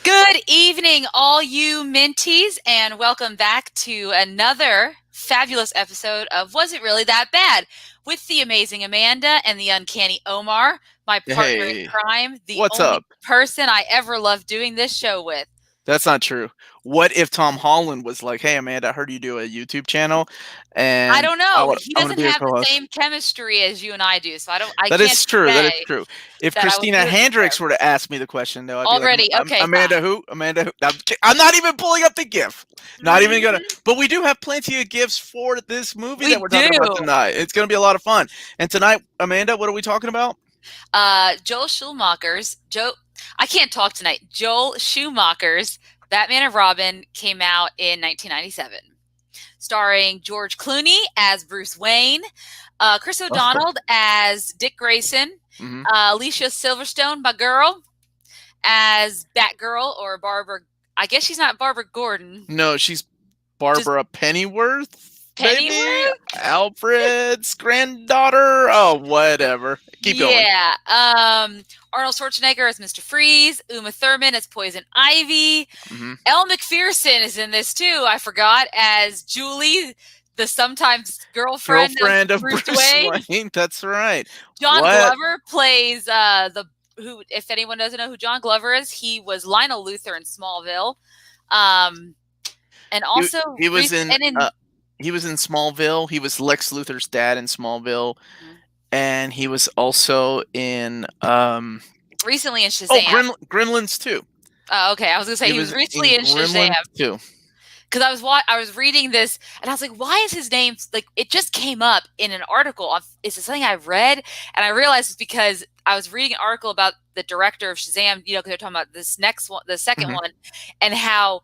Good evening, all you Minties, and welcome back to another fabulous episode of Was It Really That Bad? With the amazing Amanda and the uncanny Omar, my partner in Hey, crime, the what's only up? person I ever loved doing this show with. That's not true. What if Tom Holland was like, "Hey, Amanda, I heard you do a YouTube channel, I and don't know. He I want to doesn't be your have the co-host." same chemistry as you and I do, so I That can't is true. That is say true. If that I would Christina agree with her. Hendricks were to ask me the question, though, I'd be like, Already, okay, Amanda, fine. who? Amanda, who?" I'm not even pulling up the GIF. Not even gonna. Mhm. But we do have plenty of GIFs for this movie that We we're do. talking about tonight. It's gonna be a lot of fun. And tonight, Amanda, what are we talking about? Joel Schumacher's I can't talk tonight. Joel Schumacher's Batman and Robin came out in 1997, starring George Clooney as Bruce Wayne, Chris Oh, O'Donnell as Dick Grayson, hmm Alicia Silverstone, my girl, as Batgirl or Barbara. I guess she's not Barbara Gordon, no, she's just Barbara Pennyworth, maybe Pennyworth. Alfred's granddaughter. Oh, whatever. Keep going. Yeah. Arnold Schwarzenegger as Mr. Freeze, Uma Thurman as Poison Ivy. hmm Elle McPherson is in this too. I forgot as Julie, the sometimes girlfriend of Girlfriend of Bruce Bruce Wayne. Wayne. That's right. John What? Glover plays the who. If anyone doesn't know who John Glover is, he was Lionel Luthor in Smallville, um, and He, also he was in. and in He was in Smallville. He was Lex Luthor's dad in Smallville, mhm, and he was also in. recently in Oh, Shazam. Gremlins too. Oh, okay, I was gonna say He he was was in recently in Shazam. Gremlins too. Because I was reading this and I was like, why is his name like it just came up in an article? Is it something I've read? And I realized it's because I was reading an article about the director of Shazam, because they're talking about this next one, the second hmm one, and how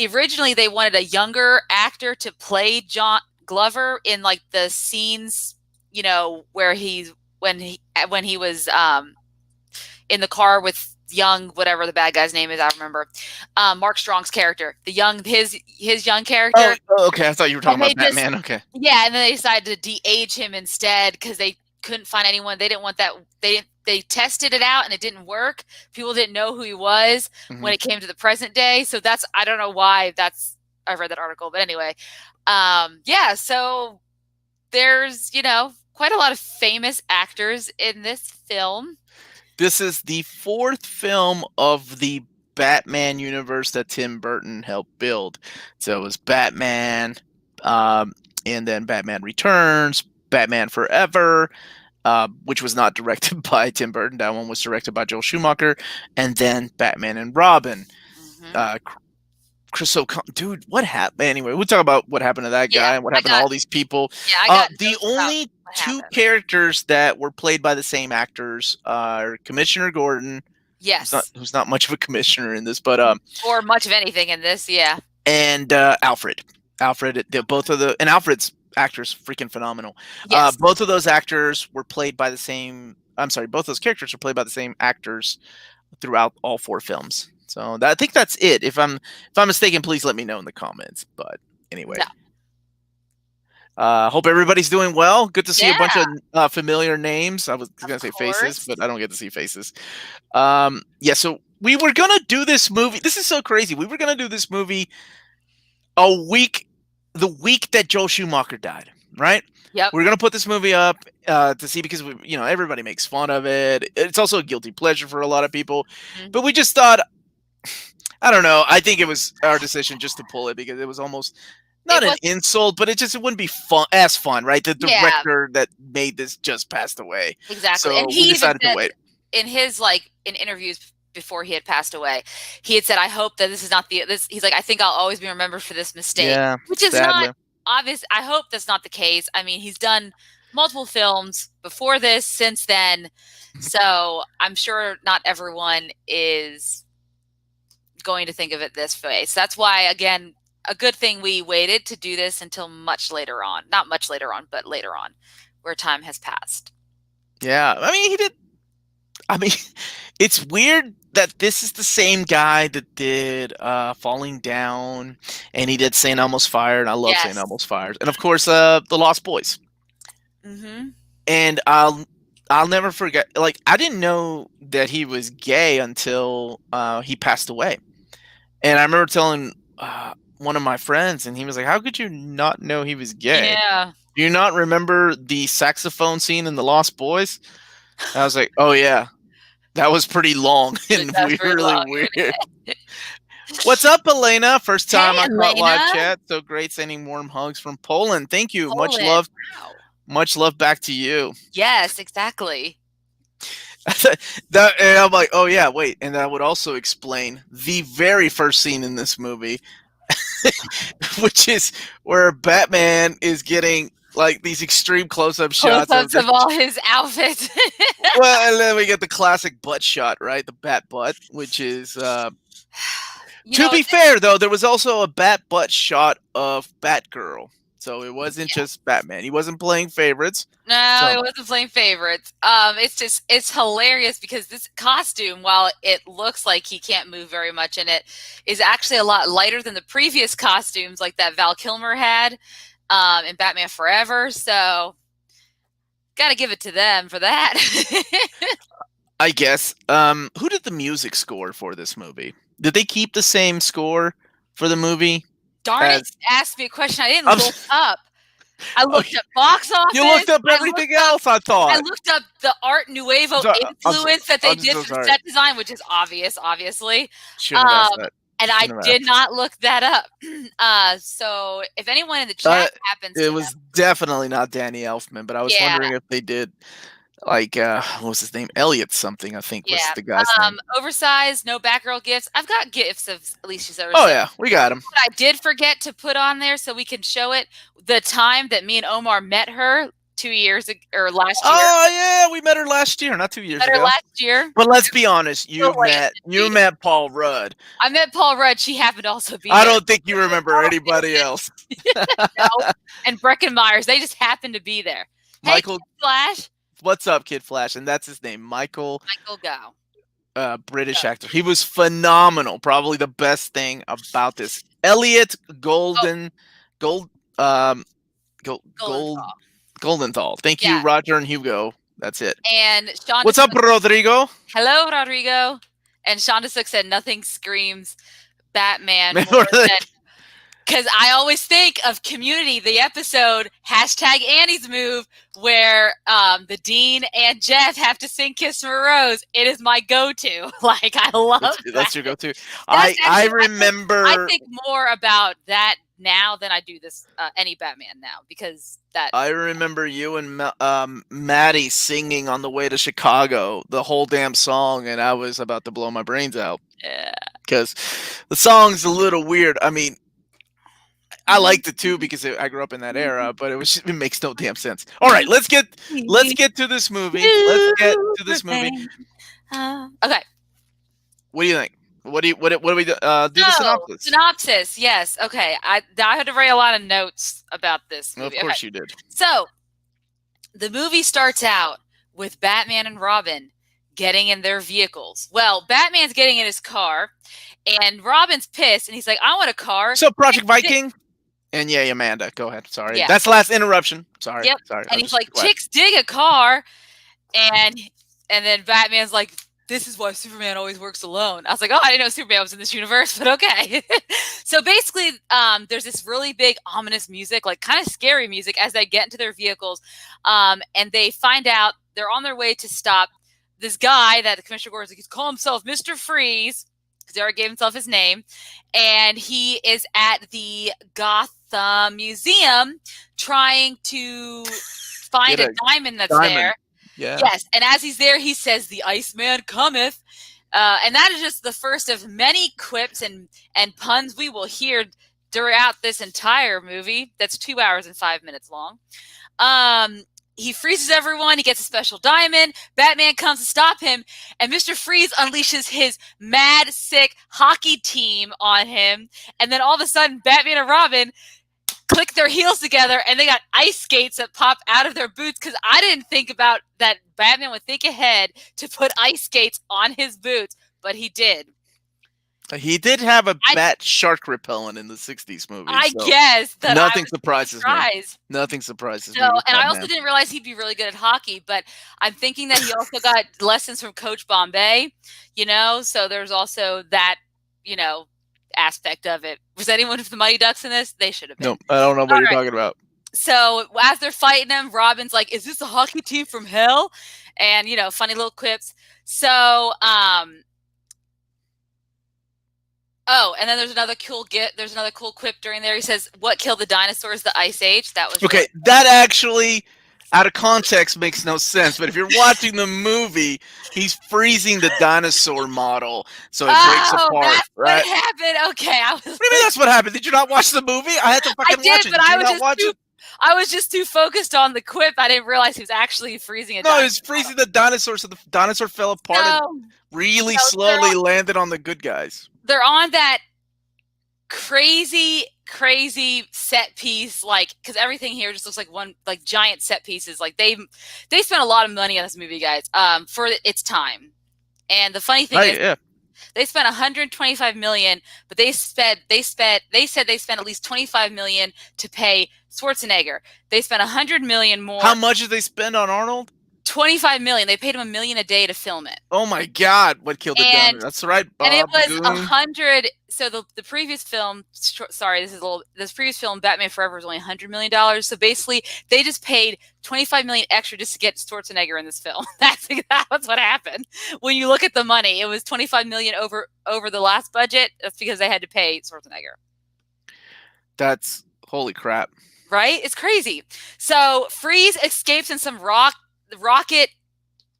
originally they wanted a younger actor to play John Glover in like the scenes, where when he was in the car with young whatever the bad guy's name is, I remember. Mark Strong's character, his young character, okay. I thought you were talking and they about just Batman. Okay. yeah, and then they decided to de-age him instead because they couldn't find anyone. They didn't want that. They tested it out and it didn't work. People didn't know who he was hmm when it came to the present day. So that's I don't know why that's I read that article, but anyway, yeah. So there's quite a lot of famous actors in this film. This is the fourth film of the Batman universe that Tim Burton helped build. So it was Batman, and then Batman Returns, Batman Forever, which was not directed by Tim Burton. That one was directed by Joel Schumacher, and then Batman and Robin. Hmm. Uh, Chris O'Connor, dude, what happened? Anyway, we'll talk about what happened to that Yeah, guy and what I happened to got all these people. yeah, I got The notes about only what two happened. characters that were played by the same actors are Commissioner Gordon, Yes, who's not much of a commissioner in this, but or much of anything in this. Yeah. and Alfred. Alfred, both of the and Alfred's actors freaking phenomenal. Yes. Both of those actors were played by the same. I'm sorry, both those characters were played by the same actors throughout all four films. So I think that's it. If I'm mistaken, please let me know in the comments. But anyway, No. hope everybody's doing well. Good to see a bunch Yeah. of familiar names. I was Of gonna say faces, course. but I don't get to see faces. Yeah, so we were gonna do this movie. This is so crazy. We were gonna do this movie the week that Joel Schumacher died, right? Yep. We're gonna put this movie up to see because everybody makes fun of it. It's also a guilty pleasure for a lot of people, Mhm. but we just thought, I don't know. I think it was our decision just to pull it because it was almost It not an was insult, but it wouldn't be fun, right? The yeah, director that made this just passed away, exactly. And so we he even decided to said wait. in his in interviews before he had passed away, he had said, "I hope that this is not this." He's like, "I think I'll always be remembered for this mistake," Yeah, which is not sadly. obvious. I hope that's not the case. I mean, he's done multiple films before this, since then, so I'm sure not everyone is going to think of it this way. So that's why, again, a good thing we waited to do this until much later on. Not much later on, but later on, where time has passed. Yeah, I mean, he did. I mean, it's weird that this is the same guy that did Falling Down, and he did St. Elmo's Fire, and I love St. Yes. Elmo's Fire, and of course, The Lost Boys. Mm-hmm. And I'll never forget. Like, I didn't know that he was gay until he passed away, and I remember telling one of my friends, and he was like, "How could you not know he was gay? Yeah. Do you not remember the saxophone scene in The Lost Boys?" And I was like, "Oh yeah, that was pretty long and That's very really long. weird." What's up, Elena? First Hey, time I caught live Elena. chat. So great, sending warm hugs from Poland. Thank you. Much Poland. love. Wow. Much love back to you. Yes, exactly. And I'm like, oh yeah, wait, and that would also explain the very first scene in this movie, which is where Batman is getting like these extreme close-up shots of Close-ups the. of all his outfits. Well, and then we get the classic butt shot, right? The bat butt, which is. You To know, be fair, though, there was also a bat butt shot of Batgirl, so it wasn't yeah. just Batman. He wasn't playing favorites. No, So it wasn't playing favorites. It's hilarious because this costume, while it looks like he can't move very much in it, is actually a lot lighter than the previous costumes, like that Val Kilmer had in Batman Forever. So, got to give it to them for that. I guess. Who did the music score for this movie? Did they keep the same score for the movie Darn it! as? Asked me a question I didn't I'm, look up. I oh, looked up box you office. looked up everything else. I I thought. looked up the Art Nouveau I'm influence that they did so for the sorry. set design, which is obvious, obviously. Shouldn't have asked that. And I Shouldn't have did asked. not look that up. So if anyone in the chat happens It to know, was definitely not Danny Elfman, but I was yeah, wondering if they did like what was his name? Elliot something, I think was yeah. the guy's name. Oversized, no Batgirl gifts. I've got gifts of Alicia Oh Silverstone. yeah, we got him. What I did forget to put on there so we can show it the time that me and Omar met her 2 years ago, or last year. Oh yeah, we met her last year, not 2 years Met her ago. last year. But let's be honest, So you met Paul Rudd. I met Paul Rudd. She happened to also be I there. don't think you remember anybody else. No. And Breckin Myers, they just happened to be there. Michael, Hey, Kid Flash. what's up, Kid Flash? And that's his name, Michael. Michael Go. British actor. He was phenomenal. Probably the best thing about this. Elliot Golden, Gold, Goldenthal. Goldenthal. Thank you, Yeah. Roger and Hugo. That's it. And Shonda What's up, Rodrigo? Hello, Rodrigo. And Shonda Sook said nothing screams Batman Man, more than because I always think of Community, the episode #Annie's Move, where the Dean and Jeff have to sing "Kiss from a Rose." It is my go-to. Like I love that's your go-to. That's I actually- remember. I think more about that now than I do this any Batman now because that. I remember you and Maddie singing on the way to Chicago the whole damn song, and I was about to blow my brains out Yeah. because the song's a little weird. I mean, I liked it too because I grew up in that era, but it makes no damn sense. All right, let's get to this movie. Let's get to this movie. Okay. What do you think? What do we do? The synopsis? Synopsis. Yes. Okay. I had to write a lot of notes about this movie. Of course you did. So the movie starts out with Batman and Robin getting in their vehicles. Well, Batman's getting in his car, and Robin's pissed, and he's like, "I want a car." So Project Viking. And yeah, Amanda, go ahead. Sorry. Yeah. That's the last interruption. Sorry. Yep. Sorry. And he's like, "Chicks dig a car," and then Batman's like, "This is why Superman always works alone." I was like, "Oh, I didn't know Superman was in this universe, but okay." So basically, there's this really big ominous music, like kind of scary music, as they get into their vehicles, and they find out they're on their way to stop this guy that the Commissioner Gordon's like, he's called himself Mr. Freeze because he already gave himself his name, and he is at the Gotham Museum trying to find a diamond that's there. Yeah. Yes, and as he's there, he says, "The Iceman cometh," and that is just the first of many quips and puns we will hear throughout this entire movie. That's 2 hours and 5 minutes long. He freezes everyone. He gets a special diamond. Batman comes to stop him, and Mr. Freeze unleashes his mad, sick hockey team on him. And then all of a sudden, Batman and Robin click their heels together, and they got ice skates that pop out of their boots, because I didn't think about that Batman would think ahead to put ice skates on his boots, but he did. He did have a I bat shark repellent in the '60s movie, I so guess that I nothing was surprises me. surprised. Nothing surprises So, me with and that I also man. didn't realize he'd be really good at hockey, but I'm thinking that he also got lessons from Coach Bombay, so there's also that, you know, aspect of it. Was anyone from the Mighty Ducks in this? They should have been. Nope, I don't know All what you're right. talking about. So as they're fighting him, Robin's like, "Is this a hockey team from hell?" And funny little quips. So, oh, and then there's another cool There's another cool quip during there. He says, "What killed the dinosaurs? The Ice Age." That was really Okay, that actually, out of context, makes no sense. But if you're watching the movie, he's freezing the dinosaur model, so it breaks Oh, apart, that's what right? happened. Okay, I was What do you mean that's what happened? Did you not watch the movie? I had to I fucking watch did, it. but Did you not watch it? I was just too focused on the quip. I didn't realize he was actually freezing a No, he dinosaur was model. freezing the dinosaur, so the dinosaur fell apart and No, really no, slowly landed on the good guys. they're on that crazy set piece, like, because everything here just looks like one like giant set pieces. Like they spent a lot of money on this movie, guys, for its time. And the funny thing Right? is, Yeah. they spent 125 million, but they said they spent at least 25 million to pay Schwarzenegger. They spent 100 million more. How much did they spend on Arnold? 25 million. They paid him $1 million a day to film it. Oh my God! What killed the And dinosaur? That's right, and it Bob the was Goon. 100. So the previous film, sorry, this previous film, Batman Forever, was only $100 million. So basically, they just paid 25 million extra just to get Schwarzenegger in this film. That's what happened. When you look at the money, it was 25 million over the last budget. That's because they had to pay Schwarzenegger. That's holy crap. Right? It's crazy. So Freeze escapes in some rocket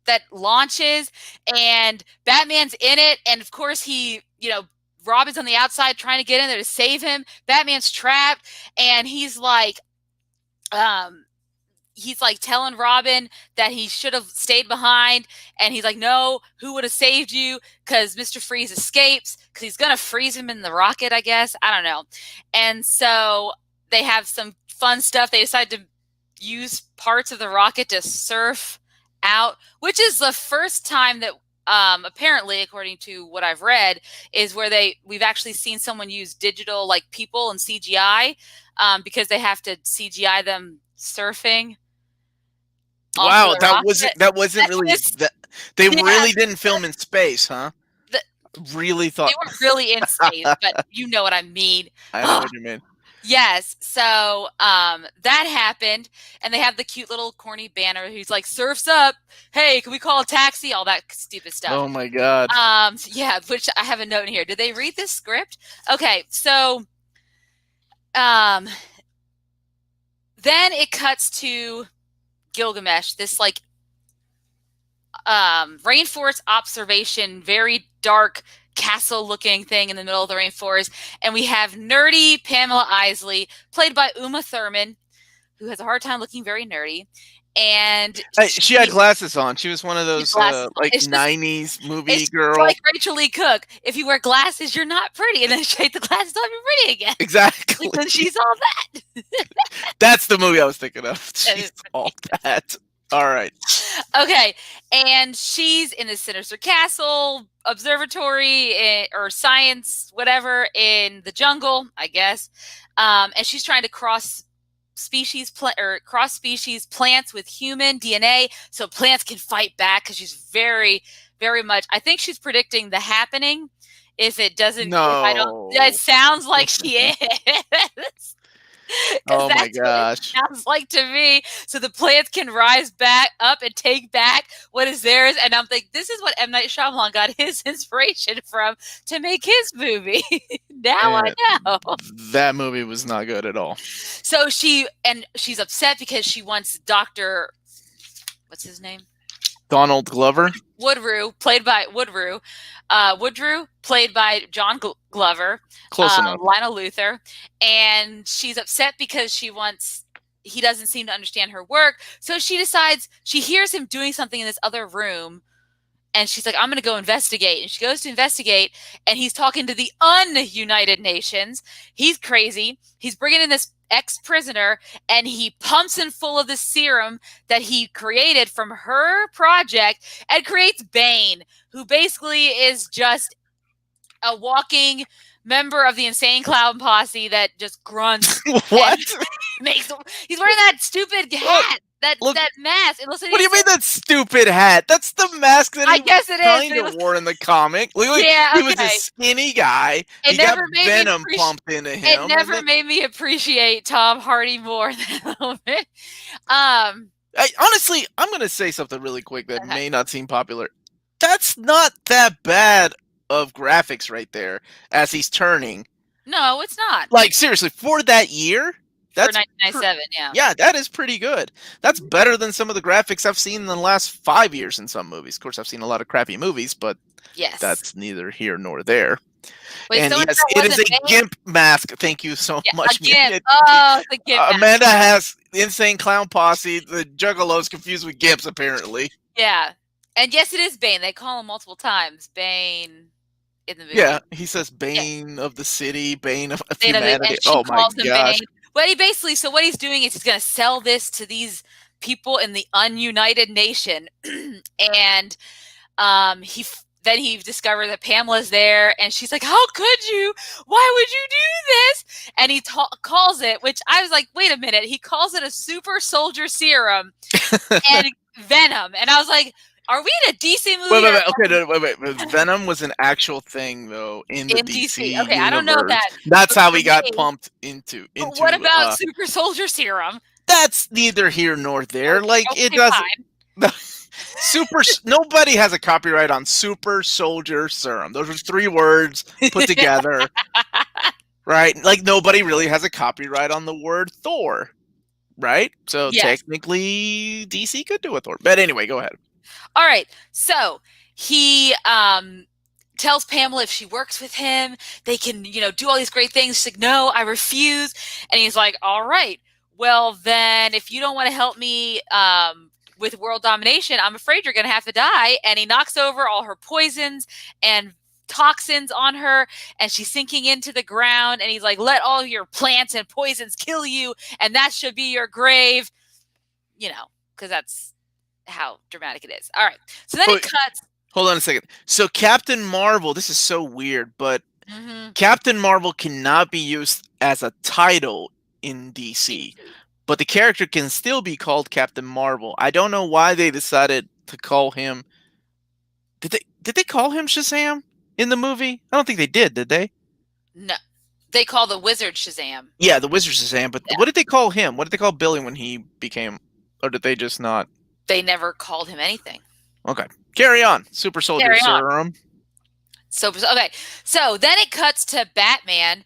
that launches, and Batman's in it, and of course Robin's on the outside trying to get in there to save him. Batman's trapped, and he's like telling Robin that he should have stayed behind, and he's like, "No, who would have saved you?" Because Mr. Freeze escapes because he's gonna freeze him in the rocket, I guess. I don't know. And so they have some fun stuff. They decide to use parts of the rocket to surf out, which is the first time that apparently, according to what I've read, is where we've actually seen someone use digital, like, people and CGI, because they have to CGI them surfing. Wow, that wasn't really that. They really didn't film in space, huh? Really thought they weren't really in space, but you know what I mean. I know what you mean. Yes. So that happened, and they have the cute little corny banner who's like, "Surf's up. Hey, can we call a taxi?" All that stupid stuff. Oh my God. Yeah, which I have a note in here. Did they read this script? Okay, so then it cuts to Gilgamesh, this like rainforest observation, very dark castle looking thing in the middle of the rainforest, and we have nerdy Pamela Isley, played by Uma Thurman, who has a hard time looking very nerdy. And she had glasses on. She was one of those like '90s movie girls, like Rachel Lee Cook. If you wear glasses, you're not pretty, and then she take the glasses off, you're pretty again. Exactly. Then she's all that. That's the movie I was thinking of. She's all that. All right. Okay, and she's in the Sinister Castle observatory or science, whatever, in the jungle, I guess, and she's trying to cross species plants with human DNA, so plants can fight back, because she's very, very much. I think she's predicting the happening. If it doesn't, no, if I don't, it sounds like she is. Oh my gosh. What it sounds like to me. So the plants can rise back up and take back what is theirs. And I'm thinking, this is what M. Night Shyamalan got his inspiration from to make his movie. Now I know. That movie was not good at all. So she's upset because she wants Dr. What's his name? Donald Glover. Woodrue, played by John Glover. Close enough. Lionel Luthor. And she's upset because he doesn't seem to understand her work. So she decides, she hears him doing something in this other room, and she's like, "I'm going to go investigate." And she goes to investigate, and he's talking to the United Nations. He's crazy. He's bringing in this ex-prisoner, and he pumps him full of the serum that he created from her project, and creates Bane, who basically is just a walking member of the Insane Clown Posse that just grunts and What? makes. He's wearing that stupid Look, hat, that look. that mask. It looks like What do you he's. mean that stupid hat? That's the mask that I he guess it is, kind but he of looks. wore in the comic. Look, Yeah, he was a okay. skinny guy. It He got never made me venom appreciate. pumped into It him, and never then made me appreciate Tom Hardy more than a little bit. Um. honestly, I'm gonna say something really quick that Okay. may not seem popular. That's not that bad of graphics right there as he's turning. No, it's not Like seriously, for that year, for that's 1997. Yeah. yeah, that is pretty good. That's Mhm. better than some of the graphics I've seen in the last 5 years in some movies. Of course, I've seen a lot of crappy movies, but Yes. that's neither here nor there. Wait, And someone said yes, that it is wasn't a Bane? GIMP mask. Thank you so Yeah, much, again. Amanda. Oh, the Gimp mask. Amanda has Insane Clown Posse, the Juggalos confused with GIMPs, apparently. Yeah. And yes, it is Bane. They call him multiple times Bane in the Yeah, movie. he says Yeah. Bane of the city, Bane of Bane of the, humanity. and she Oh my calls him gosh. Bane. But he basically, so what he's doing is he's going to sell this to these people in the ununited nation. And then he discovered that Pamela's there, and she's like, "How could you? Why would you do this?" And he calls it, which I was like, "Wait a minute!" He calls it a super soldier serum and venom, and I was like, "Are we in a DC movie or Okay, no, wait. Venom was an actual thing though in the in DC DC?" Okay, I don't know universe. that, That's but how for he got me, pumped into but what into about super soldier serum? that's neither here nor there. Okay, Like it okay, doesn't fine. nobody has a copyright on super soldier serum. Those are 3 words put together, right? Like nobody really has a copyright on the word Thor, right? So Yes. technically DC could do a Thor. But anyway, go ahead. All right. So he tells Pamela if she works with him, they can, do all these great things. She's like, "No, I refuse." And he's like, "All right. Well, then if you don't want to help me with world domination, I'm afraid you're going to have to die." And he knocks over all her poisons and toxins on her, and she's sinking into the ground. And he's like, "Let all your plants and poisons kill you, and that should be your grave." Because that's how dramatic it is. All right. So then it cuts. Hold on a second. So Captain Marvel, this is so weird, but Mm-hmm. Captain Marvel cannot be used as a title in DC, but the character can still be called Captain Marvel. I don't know why they decided to call him. Did they call him Shazam in the movie? I don't think they did they? No, they call the wizard Shazam. Yeah, the Wizard Shazam, but Yeah. what did they call him? What did they call Billy when he became, or did they just not? They never called him anything. Okay. Carry on. Super Soldier Carry on. Serum. So okay. So then it cuts to Batman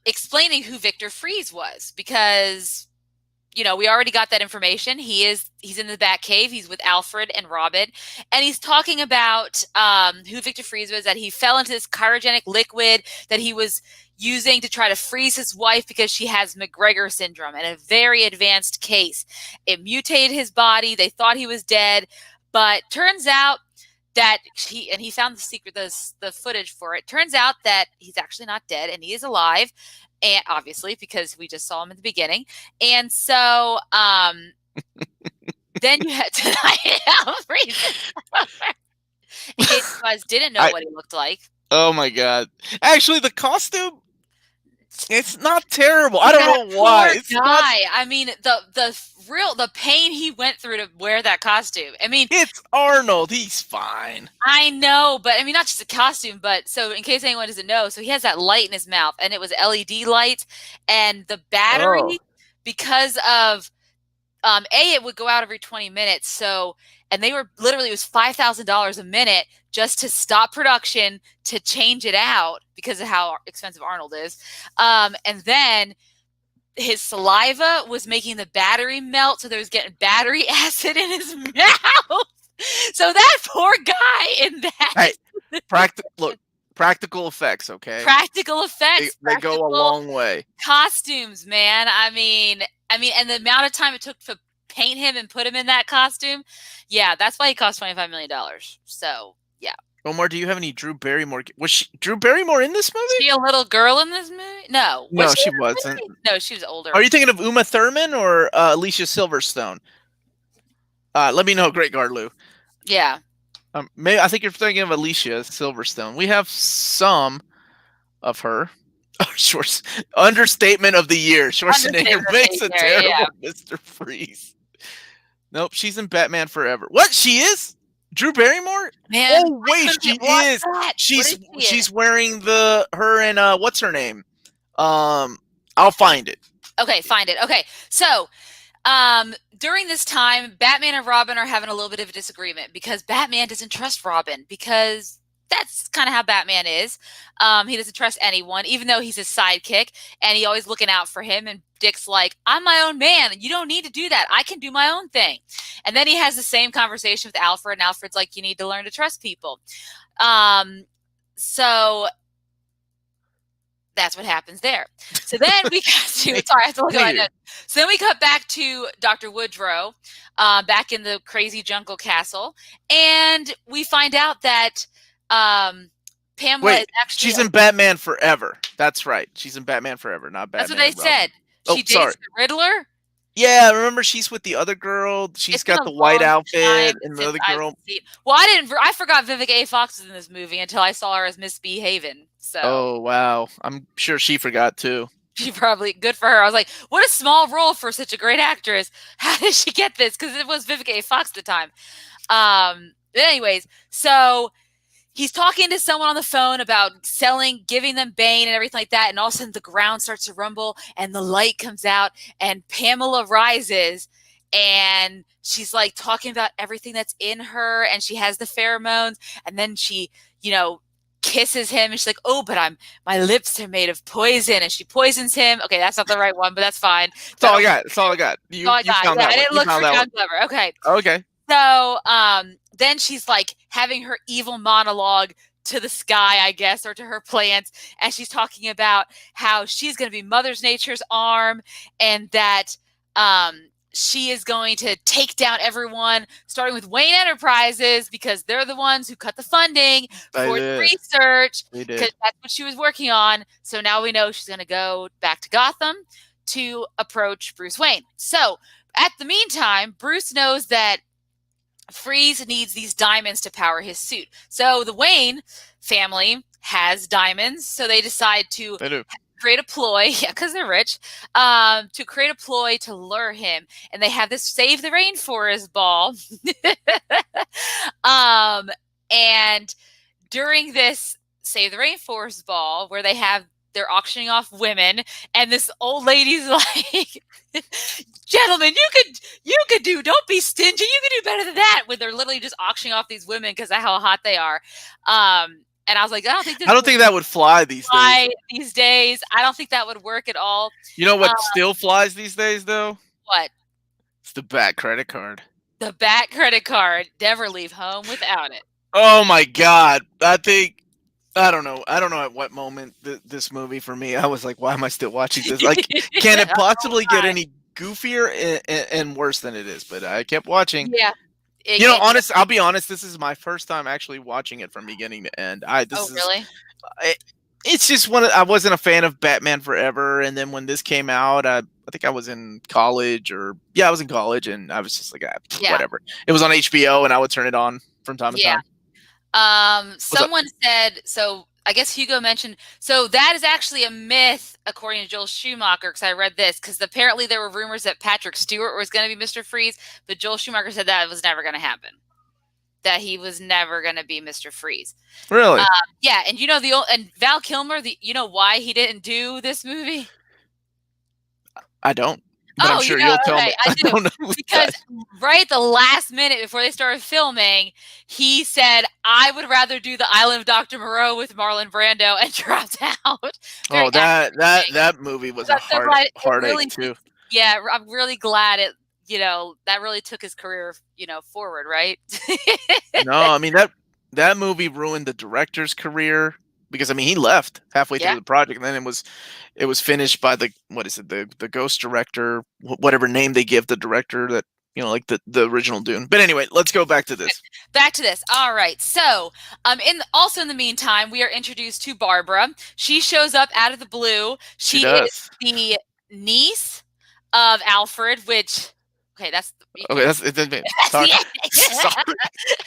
explaining who Victor Freeze was, because we already got that information. He's in the Batcave. He's with Alfred and Robin, and he's talking about who Victor Freeze was. That he fell into this cryogenic liquid that he was using to try to freeze his wife because she has McGregor syndrome, and a very advanced case. It mutated his body. They thought he was dead, but turns out that he found the footage for it. Turns out that he's actually not dead, and he is alive, and obviously because we just saw him at the beginning. And so then you had to in case you guys didn't know what he looked like. Oh my god! Actually, the costume. It's not terrible. I don't know why. Poor guy. I mean, the pain he went through to wear that costume. I mean, it's Arnold. He's fine. I know, but I mean, not just a costume, but so in case anyone doesn't know, so he has that light in his mouth, and it was LED light, and the battery, because of it would go out every 20 minutes. So, and they were literally, it was $5,000 a minute just to stop production to change it out because of how expensive Arnold is. And then his saliva was making the battery melt, so there was getting battery acid in his mouth. So that poor guy in that. Hey, practical effects, okay? Practical effects. They go a long way. Costumes, man. I mean, and the amount of time it took to paint him and put him in that costume, yeah, that's why he cost $25 million. So, yeah. Omar, do you have any Drew Barrymore? Was Drew Barrymore in this movie? Was she a little girl in this movie? No. No, she wasn't. No, she was older. Are you thinking of Uma Thurman or Alicia Silverstone? Let me know, Great Guard Lou. Yeah. Maybe I think you're thinking of Alicia Silverstone. We have some of her. Short understatement of the year. Schwarzenegger Understatement of makes the a year, yeah. terrible Mr. Freeze. Nope, she's in Batman Forever. What? She is? Drew Barrymore? Man, Oh I wait, couldn't she get watch is. that. What She's is she in? she's wearing the her and what's her name? I'll find it. Okay, find it. Okay, so during this time, Batman and Robin are having a little bit of a disagreement because Batman doesn't trust Robin because that's kind of how Batman is. He doesn't trust anyone, even though he's his sidekick, and he always looking out for him. And Dick's like, "I'm my own man. You don't need to do that. I can do my own thing." And then he has the same conversation with Alfred, and Alfred's like, "You need to learn to trust people." So that's what happens there. So then we got to, sorry, I have to look at my notes. So then we cut back to Dr. Woodrow, back in the crazy jungle castle, and we find out that Pamela is Wait, actually she's in Batman Forever. That's right. She's in Batman Forever, not that's what Batman they and Robin. said. Oh, She sorry. dates the Riddler. Yeah, remember she's with the other girl. She's It's been got a the white long outfit, time and the since other I've girl. seen. Well, I forgot Vivica A. Fox was in this movie until I saw her as Miss B. Haven. So Oh wow, I'm sure she forgot too. she probably good for her. I was like, what a small role for such a great actress. How did she get this? Because it was Vivica A. Fox at the time. But anyways, so he's talking to someone on the phone about giving them Bane and everything like that. And all of a sudden the ground starts to rumble and the light comes out and Pamela rises and she's like talking about everything that's in her and she has the pheromones and then she, kisses him and she's like, "Oh, but my lips are made of poison," and she poisons him. Okay, that's not the right one, but that's fine. That's all I got. That's all I got. That's all I You got. found Yeah, that I one. didn't You look for found that John one. Glover. Okay. Okay. So then she's like having her evil monologue to the sky, I guess, or to her plants. And she's talking about how she's going to be Mother Nature's arm and that she is going to take down everyone, starting with Wayne Enterprises, because they're the ones who cut the funding for the research, because that's what she was working on. So now we know she's going to go back to Gotham to approach Bruce Wayne. So at the meantime, Bruce knows that Freeze needs these diamonds to power his suit. So the Wayne family has diamonds, so they decide to create a ploy, yeah, because they're rich, to create a ploy to lure him. And they have this Save the Rainforest ball. And during this Save the Rainforest ball, where they're auctioning off women, and this old lady's like, "Gentlemen, you could do. Don't be stingy. You can do better than that." When they're literally just auctioning off these women because of how hot they are. And I was like, I don't think that would fly these days. I don't think that would work at all. You know what still flies these days, though? What? It's the Bat credit card. The Bat credit card. Never leave home without it. Oh my God! I don't know at what moment this movie for me. I was like, why am I still watching this? Like, can it possibly get any goofier and worse than it is? But I kept watching. Yeah. I'll be honest. This is my first time actually watching it from beginning to end. Really? It's just I wasn't a fan of Batman Forever, and then when this came out, I think I was in college, I was in college, and I was just like, whatever. It was on HBO, and I would turn it on from time to time. Someone said, so I guess Hugo mentioned, so that is actually a myth, according to Joel Schumacher, because I read this, because apparently there were rumors that Patrick Stewart was going to be Mr. Freeze, but Joel Schumacher said that was never going to happen. That he was never going to be Mr. Freeze. Really? Yeah, and and Val Kilmer, you know why he didn't do this movie? I don't. But I'm sure you'll tell me. I don't know because right at the last minute before they started filming, he said, "I would rather do The Island of Dr. Moreau with Marlon Brando," and dropped out. Oh, that movie was a heartache too. Yeah, I'm really glad that really took his career, forward, right? No, I mean that movie ruined the director's career. Because I mean, he left halfway through the project, and then it was finished by the ghost director, whatever name they give the director that like the original Dune. But anyway, let's go back to this. All right. So, in the meantime, we are introduced to Barbara. She shows up out of the blue. She is the niece of Alfred, which. Okay, that's you Okay, can't. that's it. That's Sorry, the sorry.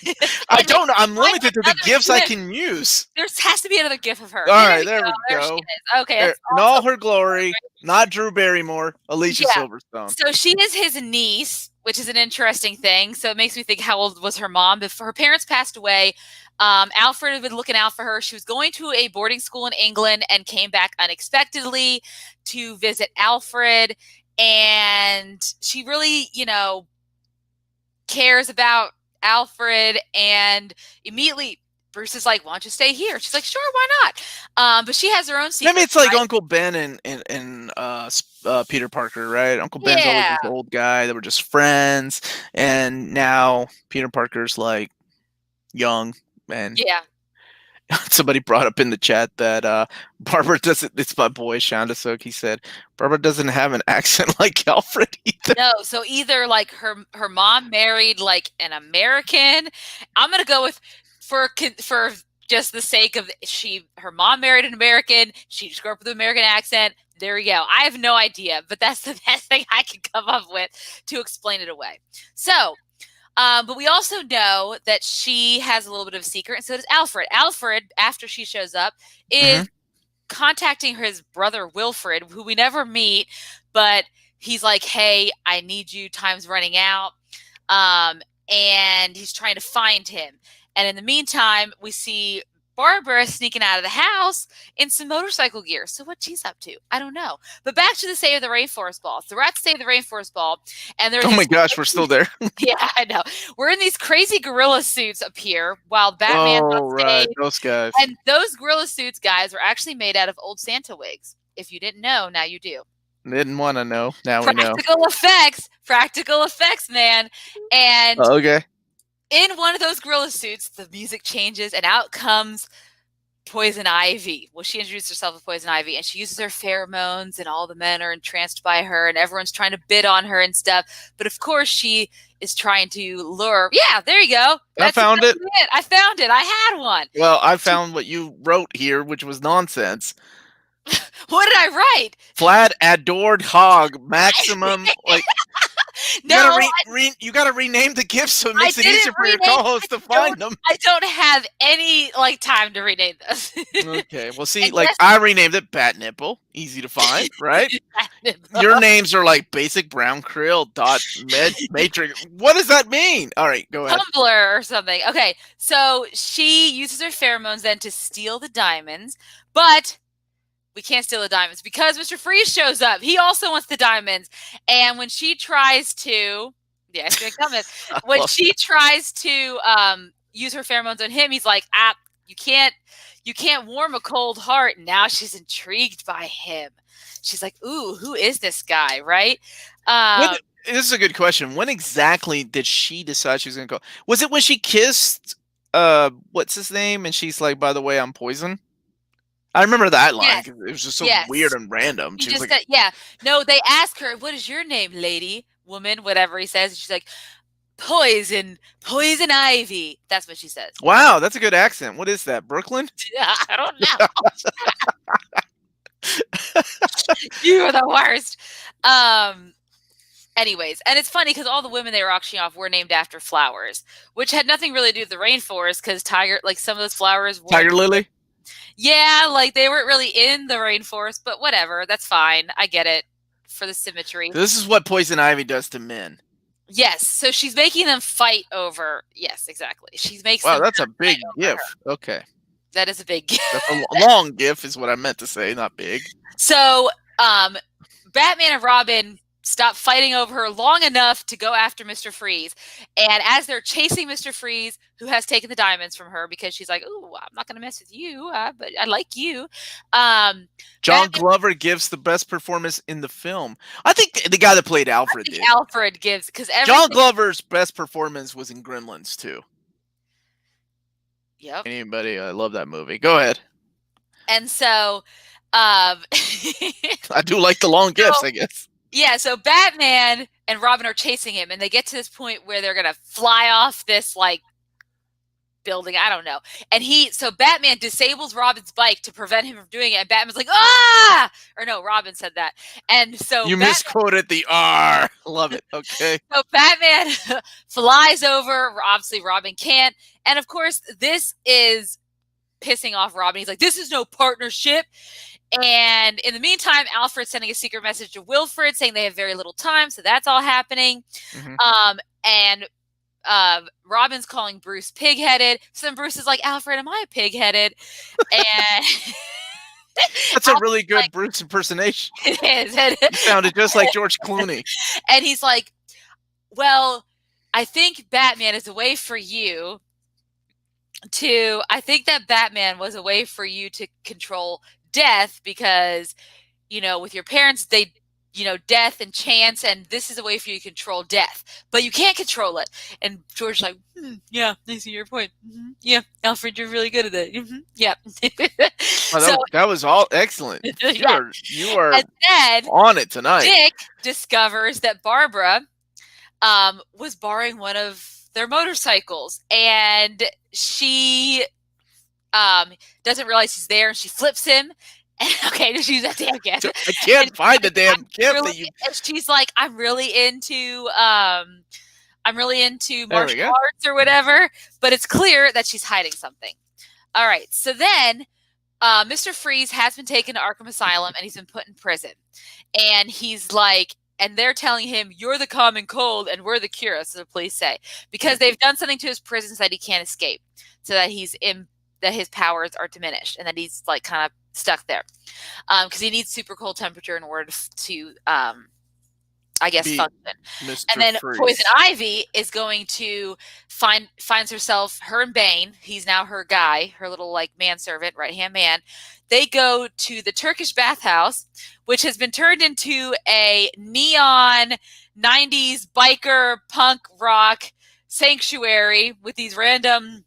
end. I And then don't know. I'm find limited to the another gifts I GIF. can use. There has to be another GIF of her. All There right, you there go. we There she go. is. Okay, There, that's in also all her glory, not Drew Barrymore, Alicia yeah. Silverstone. So she is his niece, which is an interesting thing. So it makes me think, how old was her mom? Before her parents passed away, Alfred had been looking out for her. She was going to a boarding school in England and came back unexpectedly to visit Alfred. And she really, cares about Alfred. And immediately Bruce is like, "Why don't you stay here?" She's like, "Sure, why not?" But she has her own Maybe secret it's like life. Uncle Ben and Peter Parker, right? Uncle Ben's always Yeah, this old guy. They were just friends, and now Peter Parker's like young. And yeah. somebody brought up in the chat that Barbara doesn't. It's my boy Shandasuk. He said Barbara doesn't have an accent like Alfred either. No, so either like her mom married like an American. I'm gonna go with for just the sake of her mom married an American. She just grew up with an American accent. There you go. I have no idea, but that's the best thing I can come up with to explain it away. So, but we also know that she has a little bit of a secret, and so does Alfred. Alfred, after she shows up, is contacting his brother Wilfred, who we never meet, but he's like, "Hey, I need you. Time's running out." And he's trying to find him. And in the meantime, we see Barbara sneaking out of the house in some motorcycle gear. So what she's up to, I don't know. But back to the Save the Rainforest Ball. So we're at Save the Rainforest Ball, and there's Oh my gosh, we're still there. yeah, I know. We're in these crazy gorilla suits up here while Batman's Oh on right, stage. those guys. And those gorilla suits, guys, were actually made out of old Santa wigs. If you didn't know, now you do. Didn't want to know. Now we know. Practical effects, man. And Okay. in one of those gorilla suits, the music changes and out comes Poison Ivy. Well, she introduced herself as Poison Ivy, and she uses her pheromones, and all the men are entranced by her, and everyone's trying to bid on her and stuff. But of course, she is trying to lure. Yeah, there you go. I found it. I found it. I had one. Well, I found what you wrote here, which was nonsense. What did I write? Flat adored hog maximum like. No, You gotta rename the gifts so it makes it easier for your co-host to find them. I don't have any time to rename this. Okay, well, see, I renamed it Bat Nipple, easy to find, right? Your names are like basic brown krill dot matrix. What does that mean? All right, go ahead. Tumblr or something. Okay, so she uses her pheromones then to steal the diamonds, but we can't steal the diamonds because Mr. Freeze shows up. He also wants the diamonds. And when she tries to, yeah, it's gonna come in. When she tries to use her pheromones on him, he's like, you can't warm a cold heart. And now she's intrigued by him. She's like, ooh, who is this guy, right? This is a good question. When exactly did she decide she was gonna go? Was it when she kissed what's his name? And she's like, by the way, I'm poison? I remember that line. Yes. It was just so weird and random. She was just like, said, yeah. No, they ask her, what is your name, lady, woman, whatever he says. And she's like, poison ivy. That's what she says. Wow, that's a good accent. What is that, Brooklyn? Yeah, I don't know. You are the worst. Anyways, and it's funny because all the women they were auctioning off were named after flowers, which had nothing really to do with the rainforest because some of those flowers were Tiger lily? Yeah, they weren't really in the rainforest, but whatever. That's fine. I get it for the symmetry. This is what poison ivy does to men. Yes, so she's making them fight over. Yes, exactly. Wow, that's a big gif. Okay, that is a big gif. That's a long gif, is what I meant to say, not big. So, Batman and Robin stop fighting over her long enough to go after Mr. Freeze. And as they're chasing Mr. Freeze, who has taken the diamonds from her because she's like, "Ooh, I'm not going to mess with you, but I like you." John Glover gives the best performance in the film. I think the guy that played Alfred did. Alfred gives because John Glover's best performance was in Gremlins too. Yep. Anybody? I love that movie. Go ahead. And so, I do like the long gifs, I guess. Yeah, so Batman and Robin are chasing him, and they get to this point where they're going to fly off this, building. I don't know. And so Batman disables Robin's bike to prevent him from doing it. And Batman's like, ah! Or no, Robin said that. And so You misquoted the R. Love it. Okay. So Batman flies over. Obviously, Robin can't. And of course, this is pissing off Robin. He's like, this is no partnership. And in the meantime, Alfred's sending a secret message to Wilfred saying they have very little time. So that's all happening. And Robin's calling Bruce pig-headed. So then Bruce is like, Alfred, am I pig-headed? And that's a really good Bruce impersonation. It is. He sounded just like George Clooney. And he's like, well, I think Batman is a way for you I think that Batman was a way for you to control death because, with your parents, they, death and chance, and this is a way for you to control death, but you can't control it. And George's like, yeah, I see your point. Yeah, Alfred, you're really good at it. Yeah. That was all excellent. You are on it tonight. Dick discovers that Barbara was borrowing one of their motorcycles, and she doesn't realize he's there, and she flips him. Okay, just use that damn gift. I can't find the damn gift that you. And she's like, I'm really into martial arts or whatever, but it's clear that she's hiding something. All right, so then Mr. Freeze has been taken to Arkham Asylum, and he's been put in prison, and he's like. And they're telling him, you're the common cold and we're the cure, so the police say. Because they've done something to his prison so that he can't escape. So that that his powers are diminished and that he's like kind of stuck there. Because he needs super cold temperature in order to function. Mr. And then Freeze. Poison Ivy is going to finds herself, her and Bane, he's now her guy, her little like manservant, right-hand man. They go to the Turkish bathhouse, which has been turned into a neon 90s biker punk rock sanctuary with these random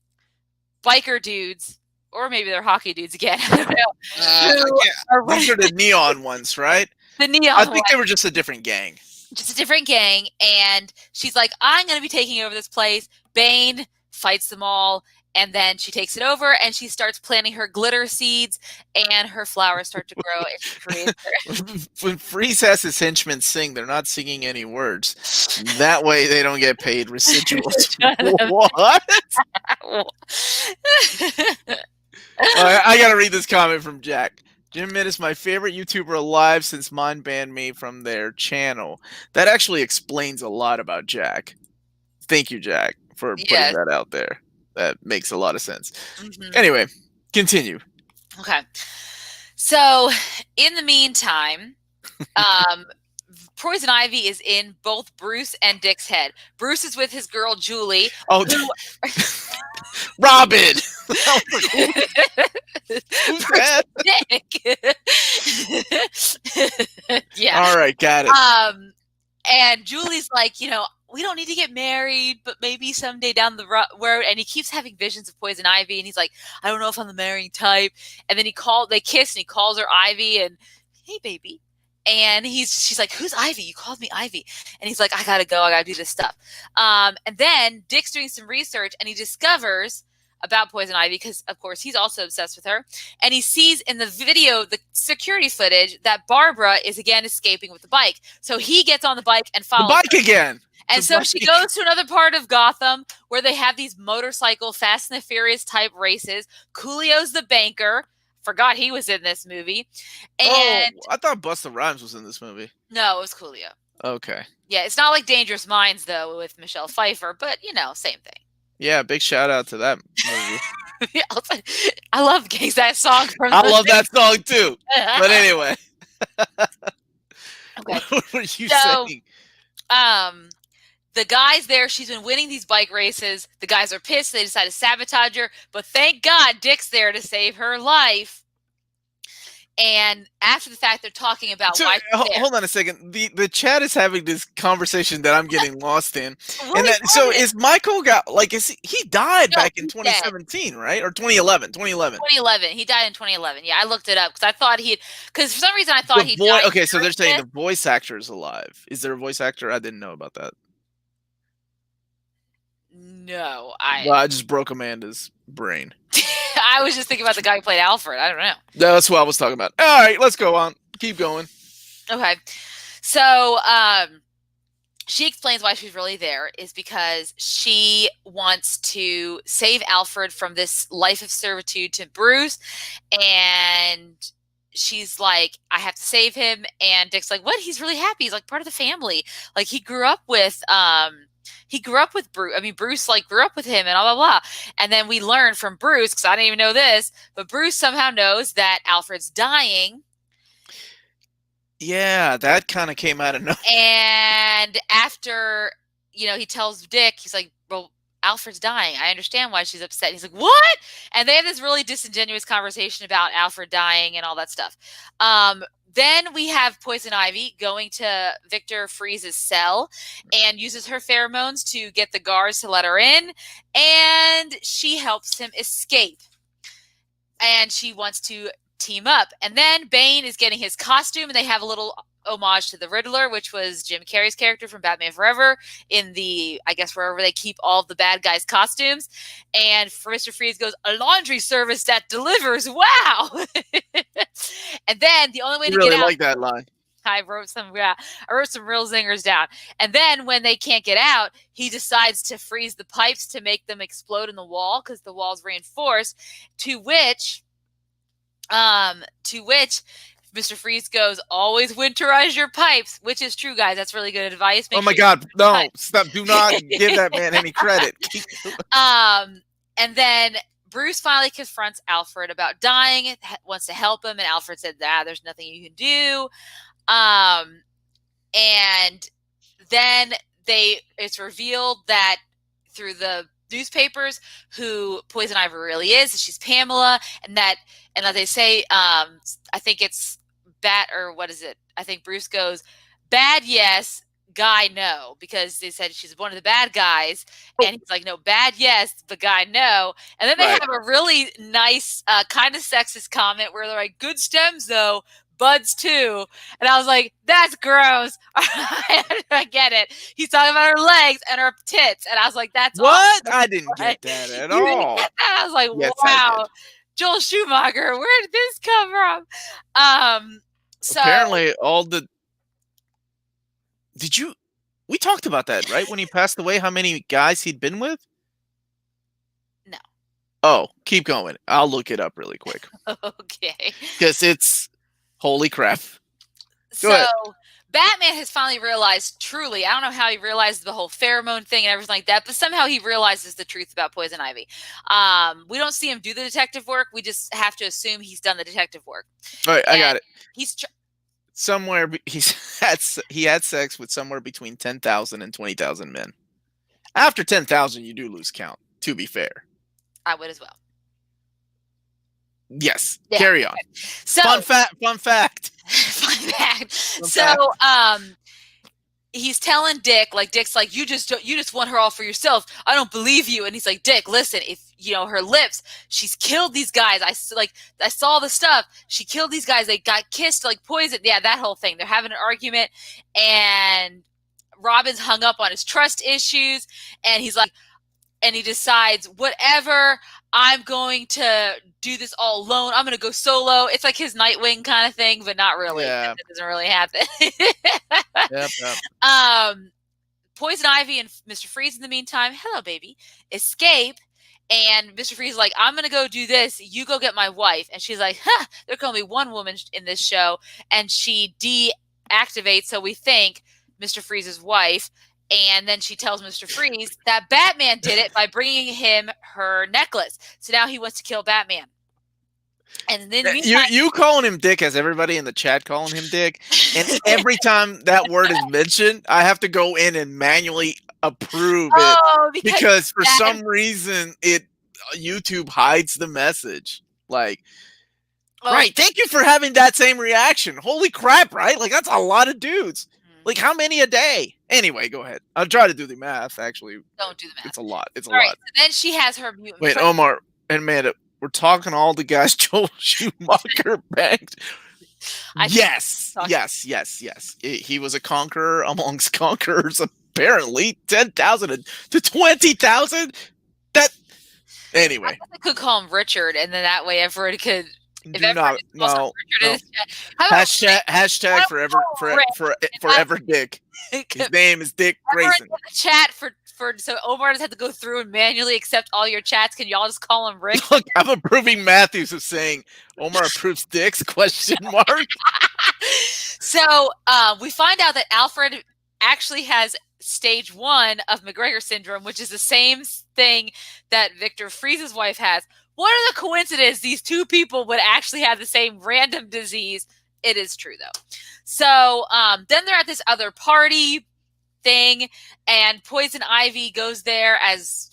biker dudes, or maybe they're hockey dudes again. I don't know. These are the neon ones, right? The neon I think they were just a different gang. Just a different gang. And she's like, I'm going to be taking over this place. Bane fights them all. And then she takes it over and she starts planting her glitter seeds and her flowers start to grow and she creates When Freeze has his henchmen sing, they're not singing any words. That way they don't get paid residuals. What? I got to read this comment from Jack. Jim Mitt is my favorite YouTuber alive since mine banned me from their channel. That actually explains a lot about Jack. Thank you, Jack, for putting that out there. That makes a lot of sense. Anyway, continue. Okay. So, in the meantime, Poison Ivy is in both Bruce and Dick's head. Bruce is with his girl, Julie. Oh, Robin! Dick. Yeah. All right, got it. And Julie's like, we don't need to get married, but maybe someday down the road. And he keeps having visions of Poison Ivy, and he's like, I don't know if I'm the marrying type. And then they kiss, and he calls her Ivy, and hey, baby. And she's like, who's Ivy? You called me Ivy. And he's like, I gotta go. I gotta do this stuff. And then Dick's doing some research, and he discovers about Poison Ivy because, of course, he's also obsessed with her. And he sees in the video, the security footage, that Barbara is again escaping with the bike. So he gets on the bike and follows the bike her. Again. And so she goes to another part of Gotham where they have these motorcycle Fast and the Furious type races. Coolio's the banker. Forgot he was in this movie. And I thought Busta Rhymes was in this movie. No, it was Coolio. Okay. Yeah, it's not like Dangerous Minds, though, with Michelle Pfeiffer, but, same thing. Yeah, big shout out to that movie. I love that song. I love that song, too. But anyway. Okay. What were you saying? The guys there, she's been winning these bike races. The guys are pissed. They decide to sabotage her. But thank God Dick's there to save her life. And after the fact, they're talking about why. Hold on a second. The chat is having this conversation that I'm getting lost in. Is Michael he died back in 2017, right? Or 2011? 2011. He died in 2011. Yeah, I looked it up because for some reason I thought he died. Okay, so they're saying the voice actor is alive. Is there a voice actor? I didn't know about that. No, Well, I just broke Amanda's brain. I was just thinking about the guy who played Alfred. I don't know. That's what I was talking about. All right, let's go on. Keep going. Okay. So, she explains why she's really there is because she wants to save Alfred from this life of servitude to Bruce. And she's like, I have to save him. And Dick's like, what? He's really happy. He's like part of the family. Like he grew up with Bruce. I mean, Bruce like grew up with him and blah, blah, blah. And then we learn from Bruce, because I didn't even know this, but Bruce somehow knows that Alfred's dying. Yeah, that kind of came out of nowhere. And after, he tells Dick, he's like, well, Alfred's dying. I understand why she's upset. And he's like, what? And they have this really disingenuous conversation about Alfred dying and all that stuff. Then we have Poison Ivy going to Victor Freeze's cell and uses her pheromones to get the guards to let her in. And she helps him escape. And she wants to team up. And then Bane is getting his costume, and they have a little homage to the Riddler, which was Jim Carrey's character from Batman Forever, in the, I guess, wherever they keep all of the bad guys' costumes. And Mr. Freeze goes, a laundry service that delivers. Wow. And then the only way to really get out. like that line. I wrote some real zingers down. And then when they can't get out, he decides to freeze the pipes to make them explode in the wall because the wall's reinforced. To which Mr. Freeze goes, always winterize your pipes, which is true, guys. That's really good advice. Oh my God. No, stop. Do not give that man any credit. And then Bruce finally confronts Alfred about dying, wants to help him. And Alfred said, there's nothing you can do. And then it's revealed that through the newspapers who Poison Ivy really is. She's Pamela, and that they say, I think it's or what is it? I think Bruce goes, bad yes, guy no, because they said she's one of the bad guys, and he's like, no, bad yes, but guy no. And then they have a really nice kind of sexist comment where they're like, good stems though, buds too. And I was like, that's gross. I get it. He's talking about her legs and her tits. And I was like, that's what? Awesome. I didn't get that at all. Didn't get that? I was like, yes, wow. Joel Schumacher, where did this come from? So apparently we talked about that, right? When he passed away, how many guys he'd been with? No. Oh, keep going. I'll look it up really quick. Okay. Because it's holy crap. Go ahead. Batman has finally realized, truly, I don't know how he realized the whole pheromone thing and everything like that, but somehow he realizes the truth about Poison Ivy. We don't see him do the detective work. We just have to assume he's done the detective work. All right, I got it. He's he had sex with somewhere between 10,000 and 20,000 men. After 10,000, you do lose count, to be fair. I would as well. Yes. Yeah. Carry on. So fun fact. So he's telling Dick, like, Dick's like, you just want her all for yourself. I don't believe you. And he's like, Dick, listen, if her lips, she's killed these guys. I saw the stuff. She killed these guys. They got kissed like poison. Yeah, that whole thing. They're having an argument, and Robin's hung up on his trust issues, and he's like, and he decides, whatever, I'm going to do this all alone. I'm going to go solo. It's like his Nightwing kind of thing, but not really. Yeah. That doesn't really happen. Yep. Poison Ivy and Mr. Freeze, in the meantime, hello, baby, escape. And Mr. Freeze is like, I'm going to go do this. You go get my wife. And she's like, there can only be one woman in this show. And she deactivates, so we think, Mr. Freeze's wife. And then she tells Mr. Freeze that Batman did it by bringing him her necklace. So now he wants to kill Batman. And then you calling him Dick has everybody in the chat calling him Dick. And every time that word is mentioned, I have to go in and manually approve it because for some reason YouTube hides the message. Like, right, thank you for having that same reaction. Holy crap, right? Like, that's a lot of dudes. Like, how many a day? Anyway, go ahead. I'll try to do the math, actually. Don't do the math. It's a lot. It's a lot. Right, so then she has her mutant. Wait, Omar and Amanda, we're talking all the guys Joel Schumacher banged. Yes. He was a conqueror amongst conquerors, apparently 10,000 to 20,000. That anyway. I could call him Richard, and then that way everyone could. If Do everyone not just calls him no Richard in no. the chat, how about Hashtag forever Dick. His Rick? name is Dick Everyone Grayson. in the chat for so Omar doesn't have to go through and manually accept all your chats. Can y'all just call him Rick? Look, I'm approving Matthews of saying Omar approves dicks? Question mark. So we find out that Alfred actually has stage 1 of McGregor syndrome, which is the same thing that Victor Freeze's wife has. What are the coincidences these two people would actually have the same random disease? It is true, though. So then they're at this other party thing, and Poison Ivy goes there as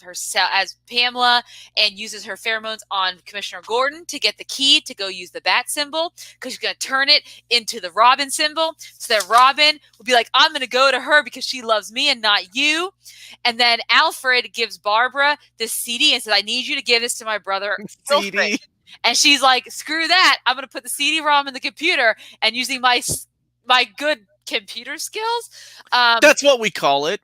Pamela and uses her pheromones on Commissioner Gordon to get the key to go use the bat symbol, because she's going to turn it into the Robin symbol, so that Robin will be like, I'm going to go to her because she loves me and not you. And then Alfred gives Barbara this CD and says, I need you to give this to my brother CD. And she's like, screw that, I'm going to put the CD-ROM in the computer, and using my good computer skills, that's what we call it.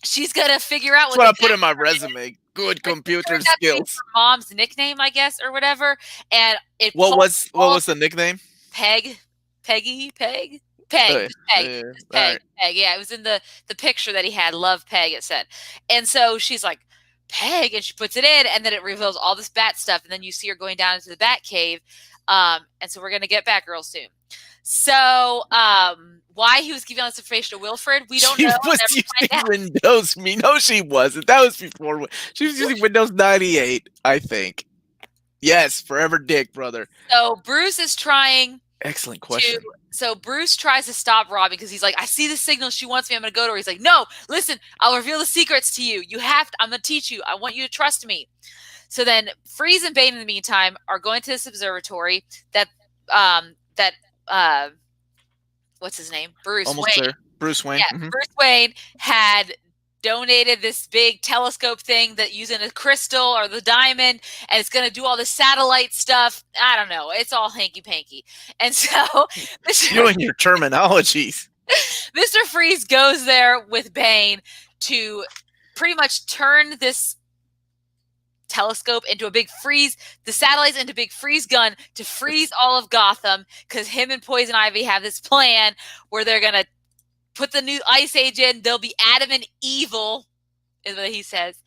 She's gonna figure out what I put in my resume. Good computer skills. Mom's nickname, I guess, or whatever. And what was the nickname? Peg. Peg. Peg. Yeah, it was in the picture that he had. Love Peg, it said. And so she's like, Peg, and she puts it in, and then it reveals all this bat stuff, and then you see her going down into the bat cave. And so we're gonna get Batgirl soon. So why he was giving all this information to Wilfred, we don't know. She was using Windows. No, she wasn't. That was before. She was using Windows 98, I think. Yes, forever Dick, brother. So Bruce is trying. Excellent question. So Bruce tries to stop Robin because he's like, I see the signal. She wants me. I'm going to go to her. He's like, no, listen, I'll reveal the secrets to you. You have to. I'm going to teach you. I want you to trust me. So then Freeze and Bane in the meantime are going to this observatory that what's his name? Bruce Almost Wayne. there. Bruce Wayne. Yeah, Bruce Wayne had donated this big telescope thing that using a crystal or the diamond, and it's going to do all the satellite stuff. I don't know. It's all hanky-panky. And so you and your terminologies. Mr. Freeze goes there with Bane to pretty much turn this telescope into a big freeze, the satellites into a big freeze gun to freeze all of Gotham, because him and Poison Ivy have this plan where they're going to put the new Ice Age in. They'll be adamant evil, is what he says,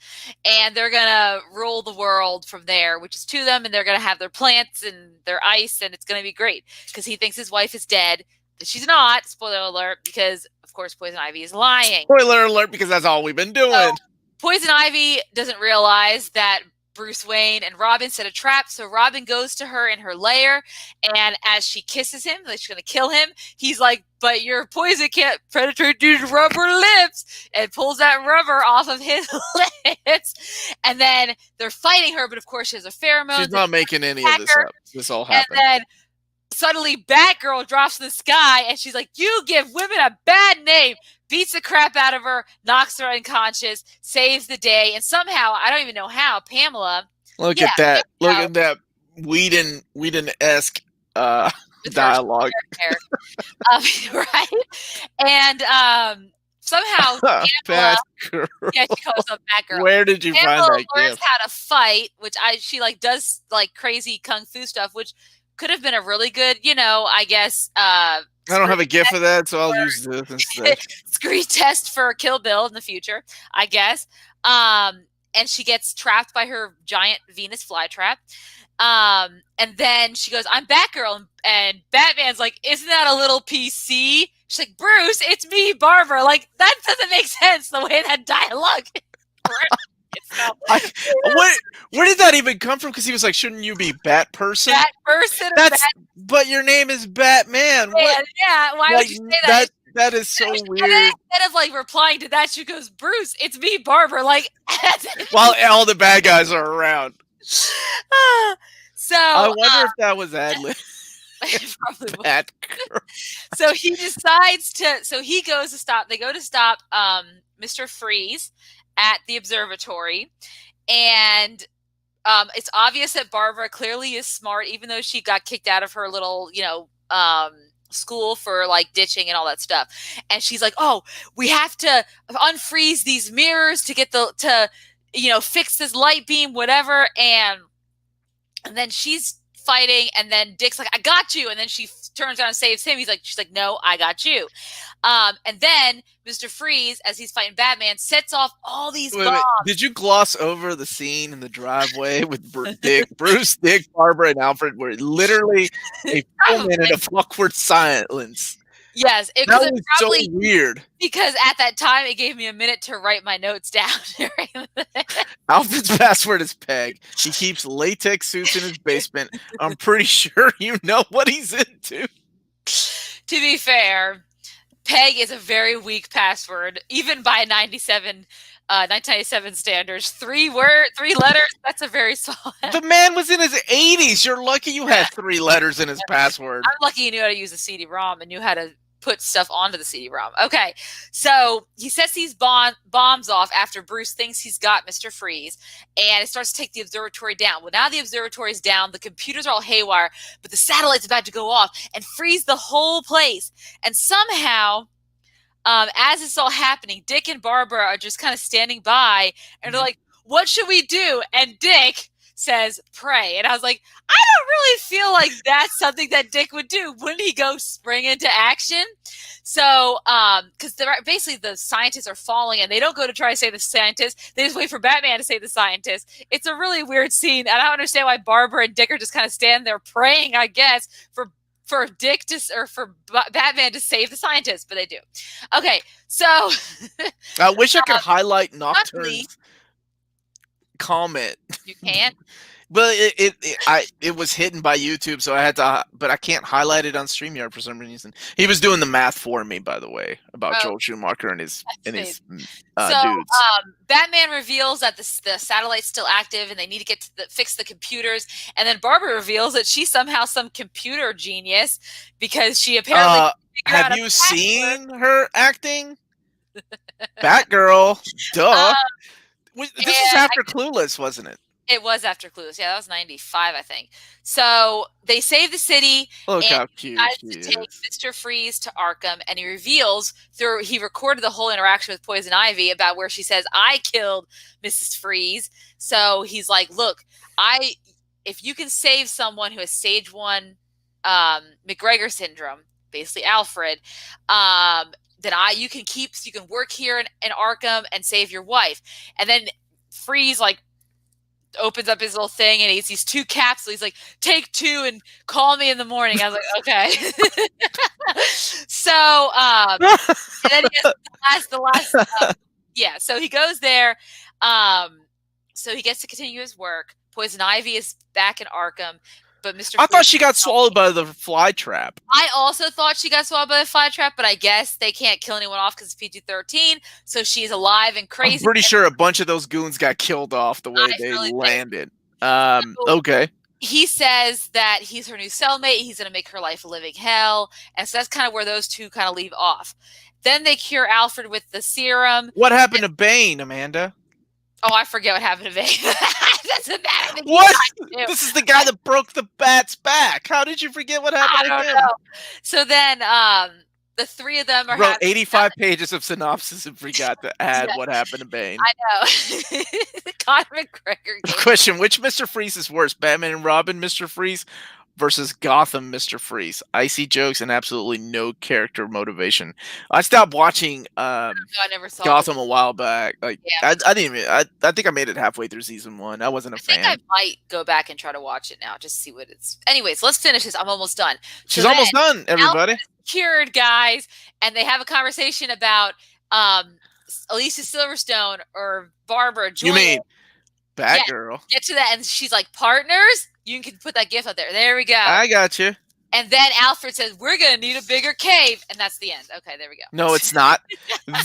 and they're going to rule the world from there, which is to them, and they're going to have their plants and their ice, and it's going to be great, because he thinks his wife is dead, but she's not, spoiler alert, because, of course, Poison Ivy is lying. Spoiler alert, because that's all we've been doing. So, Poison Ivy doesn't realize that Bruce Wayne and Robin set a trap, so Robin goes to her in her lair, and as she kisses him, like she's going to kill him, he's like, but your poison can't penetrate these rubber lips, and pulls that rubber off of his lips, and then they're fighting her, but of course she has a pheromone. She's not making any of this up. This all happened. And then suddenly Batgirl drops from the sky, and she's like, you give women a bad name, beats the crap out of her, knocks her unconscious, saves the day, and somehow, I don't even know how, Pamela. Look at that. Look at that Whedon-esque dialogue. Right? And somehow Pamela, yeah, she calls herself Batgirl. Where did you Pamela find that learns gift? how to fight, which she like does like crazy kung fu stuff, which could have been a really good, I guess. I don't have a gift for that, so I'll use this instead. Screen test for Kill Bill in the future, I guess. And she gets trapped by her giant Venus flytrap. And then she goes, I'm Batgirl. And Batman's like, isn't that a little PC? She's like, Bruce, it's me, Barbara. Like, that doesn't make sense, the way that dialogue. Where did that even come from? Because he was like, shouldn't you be Bat Person? Bat Person? But your name is Batman. Yeah, why would you say that? That is so weird. Instead of like replying to that, she goes, Bruce, it's me, Barbara. Like, while all the bad guys are around. So I wonder if that was ad-lib. Batgirl. So he decides to. So he goes to stop. They go to stop Mr. Freeze at the observatory, and it's obvious that Barbara clearly is smart, even though she got kicked out of her little, school for like ditching and all that stuff. And she's like, "Oh, we have to unfreeze these mirrors to get fix this light beam, whatever." And then she's fighting, and then Dick's like, "I got you," and then she turns around and saves him. She's like, "No, I got you." And then Mr. Freeze, as he's fighting Batman, sets off all these bombs. Wait. Did you gloss over the scene in the driveway with Bruce, Dick, Barbara, and Alfred, where literally a full minute of awkward silence? Yes, that was so weird. Because at that time, it gave me a minute to write my notes down. Alfred's password is Peg. He keeps latex suits in his basement. I'm pretty sure you know what he's into. To be fair, Peg is a very weak password, even by 1997 standards. 3 letters, that's a very small. The man was in his 80s. You're lucky you had 3 letters in his password. I'm lucky you knew how to use a CD-ROM and knew how to put stuff onto the CD-ROM. Okay, so he sets these bombs off after Bruce thinks he's got Mr. Freeze, and it starts to take the observatory down. Well, now the observatory's down, the computers are all haywire, but the satellite's about to go off and freeze the whole place. And somehow, as it's all happening, Dick and Barbara are just kind of standing by, and they're like, "What should we do?" And Dick says, "Pray." And I was like, I don't really feel like that's something that Dick would do. Wouldn't he go spring into action? So, because basically the scientists are falling, and they don't go to try to save the scientists. They just wait for Batman to save the scientists. It's a really weird scene, and I don't understand why Barbara and Dick are just kind of standing there praying, I guess, for Dick or for Batman to save the scientists, but they do. Okay, so I wish I could highlight Nocturne's comment. You can't. But it was hidden by YouTube, so I had to. But I can't highlight it on StreamYard for some reason. He was doing the math for me, by the way, about Joel Schumacher and his dudes. Batman reveals that the satellite's still active, and they need to get to fix the computers. And then Barbara reveals that she's somehow some computer genius because she apparently. Have you seen her acting? Batgirl, duh. This is after Clueless, wasn't it? It was after Clueless. Yeah, that was 95, I think. So they save the city. Look how cute she is. Take Mr. Freeze to Arkham, and he reveals he recorded the whole interaction with Poison Ivy about where she says, "I killed Mrs. Freeze." So he's like, "Look, if you can save someone who has stage 1 McGregor syndrome, basically Alfred, then you can work here in Arkham and save your wife." And then Freeze opens up his little thing, and he's these 2 capsules. He's like, "Take 2 and call me in the morning." I was like, okay. So and then he has the last so he goes there, so he gets to continue his work. Poison Ivy is back in Arkham, but I thought she got swallowed by the fly trap. I also thought she got swallowed by the fly trap, but I guess they can't kill anyone off because it's PG-13, so she's alive and crazy. I'm pretty sure a bunch of those goons got killed off the way they landed. Okay. He says that he's her new cellmate. He's going to make her life a living hell, and so that's kind of where those two kind of leave off. Then they cure Alfred with the serum. What happened to Bane, Amanda? Oh, I forget what happened to Bane. Doesn't matter. What? This is the guy that broke the bat's back. How did you forget what happened to him? I don't know. So then the 3 of them wrote 85 pages of synopsis and forgot to add what happened to Bane. I know. Conor McGregor. Question, which Mr. Freeze is worse, Batman and Robin Mr. Freeze versus Gotham Mr. Freeze? Icy jokes and absolutely no character motivation. I stopped watching I never saw Gotham a while back. I didn't even. I think I made it halfway through season 1. I wasn't a fan. I think I might go back and try to watch it now just to see what it's. Anyways, let's finish this. I'm almost done. She's almost done, everybody. Cured, guys, and they have a conversation about Alicia Silverstone or Barbara. You mean Batgirl? Get to that, and she's like, "Partners." You can put that GIF up there. There we go. I got you. And then Alfred says, "We're going to need a bigger cave." And that's the end. Okay, there we go. No, it's not.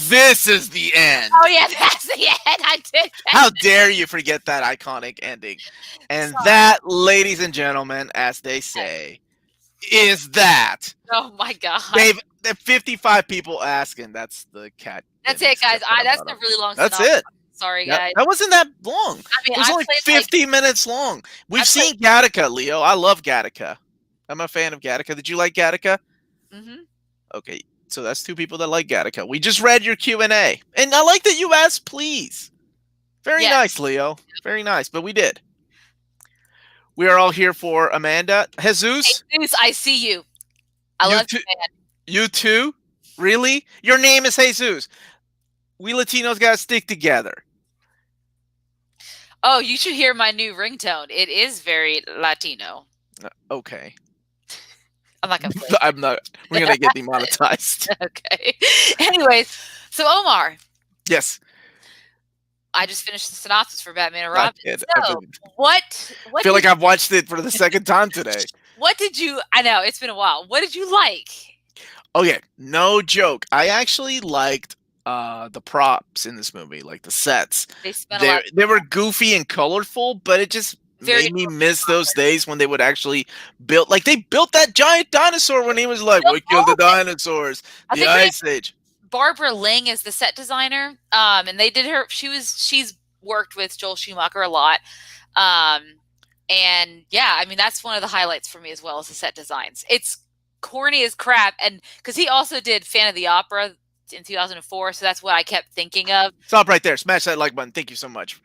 This is the end. Oh, yeah, that's the end. I did. How dare you forget that iconic ending? And that, ladies and gentlemen, as they say, is that. Oh, my God. They've 55 people asking. That's the cat. That's it, guys. That's a really long That's it. Sorry, guys. That wasn't that long. I mean, it was only 50 minutes long. We've seen Gattaca, Leo. I love Gattaca. I'm a fan of Gattaca. Did you like Gattaca? Mm-hmm. Okay, so that's two people that like Gattaca. We just read your Q&A. And I like that you asked please. Very Yes. nice, Leo. Very nice, but we did. We are all here for Amanda. Jesus, Jesus, I see you. I you love too. you, man. You too? Really? Your name is Jesus. We Latinos gotta stick together. Oh, you should hear my new ringtone. It is very Latino. Okay. I'm not gonna play I'm not. We're gonna get demonetized. it. Okay. Anyways, so Omar, Yes, I just finished the synopsis for Batman and I Robin. did. So, what Feel did like I've watched it for the second time today. you? I know it's been a while. What did you like? Okay, no joke. I actually liked the props in this movie, like the sets. They spent a lot. They were goofy and colorful, but it just Very made me miss those days when they would actually build like they built that giant dinosaur when he was like, built "We all killed the of it. dinosaurs." I The think her name Ice Age. Barbara Ling is the set designer. And they did her. She's worked with Joel Schumacher a lot. Um, and yeah, I mean that's one of the highlights for me as well as the set designs. It's corny as crap, and because he also did Fan of the Opera in 2004, so that's what I kept thinking of. Stop right there. Smash that like button. Thank you so much.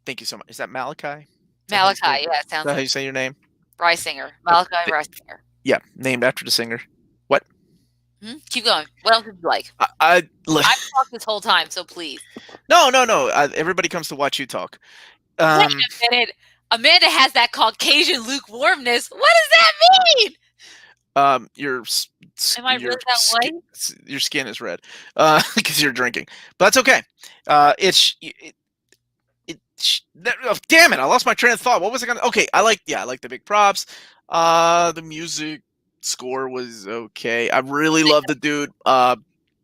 Thank you so much. Is that Malachi? Malachi, yeah, it Is sounds that how like you say your name? Reisinger. Malachi Reisinger. Yeah, named after the singer. What? Keep going. What else would you like? I I've talked this whole time, so please. no. Everybody comes to watch you talk. Wait a minute. Amanda has that Caucasian lukewarmness. What does that mean? Your Am I really that white? your skin is red because you're drinking, but that's okay. Damn it! I lost my train of thought. What was I gonna? Okay, I like the big props. The music score was okay. I really love the dude. What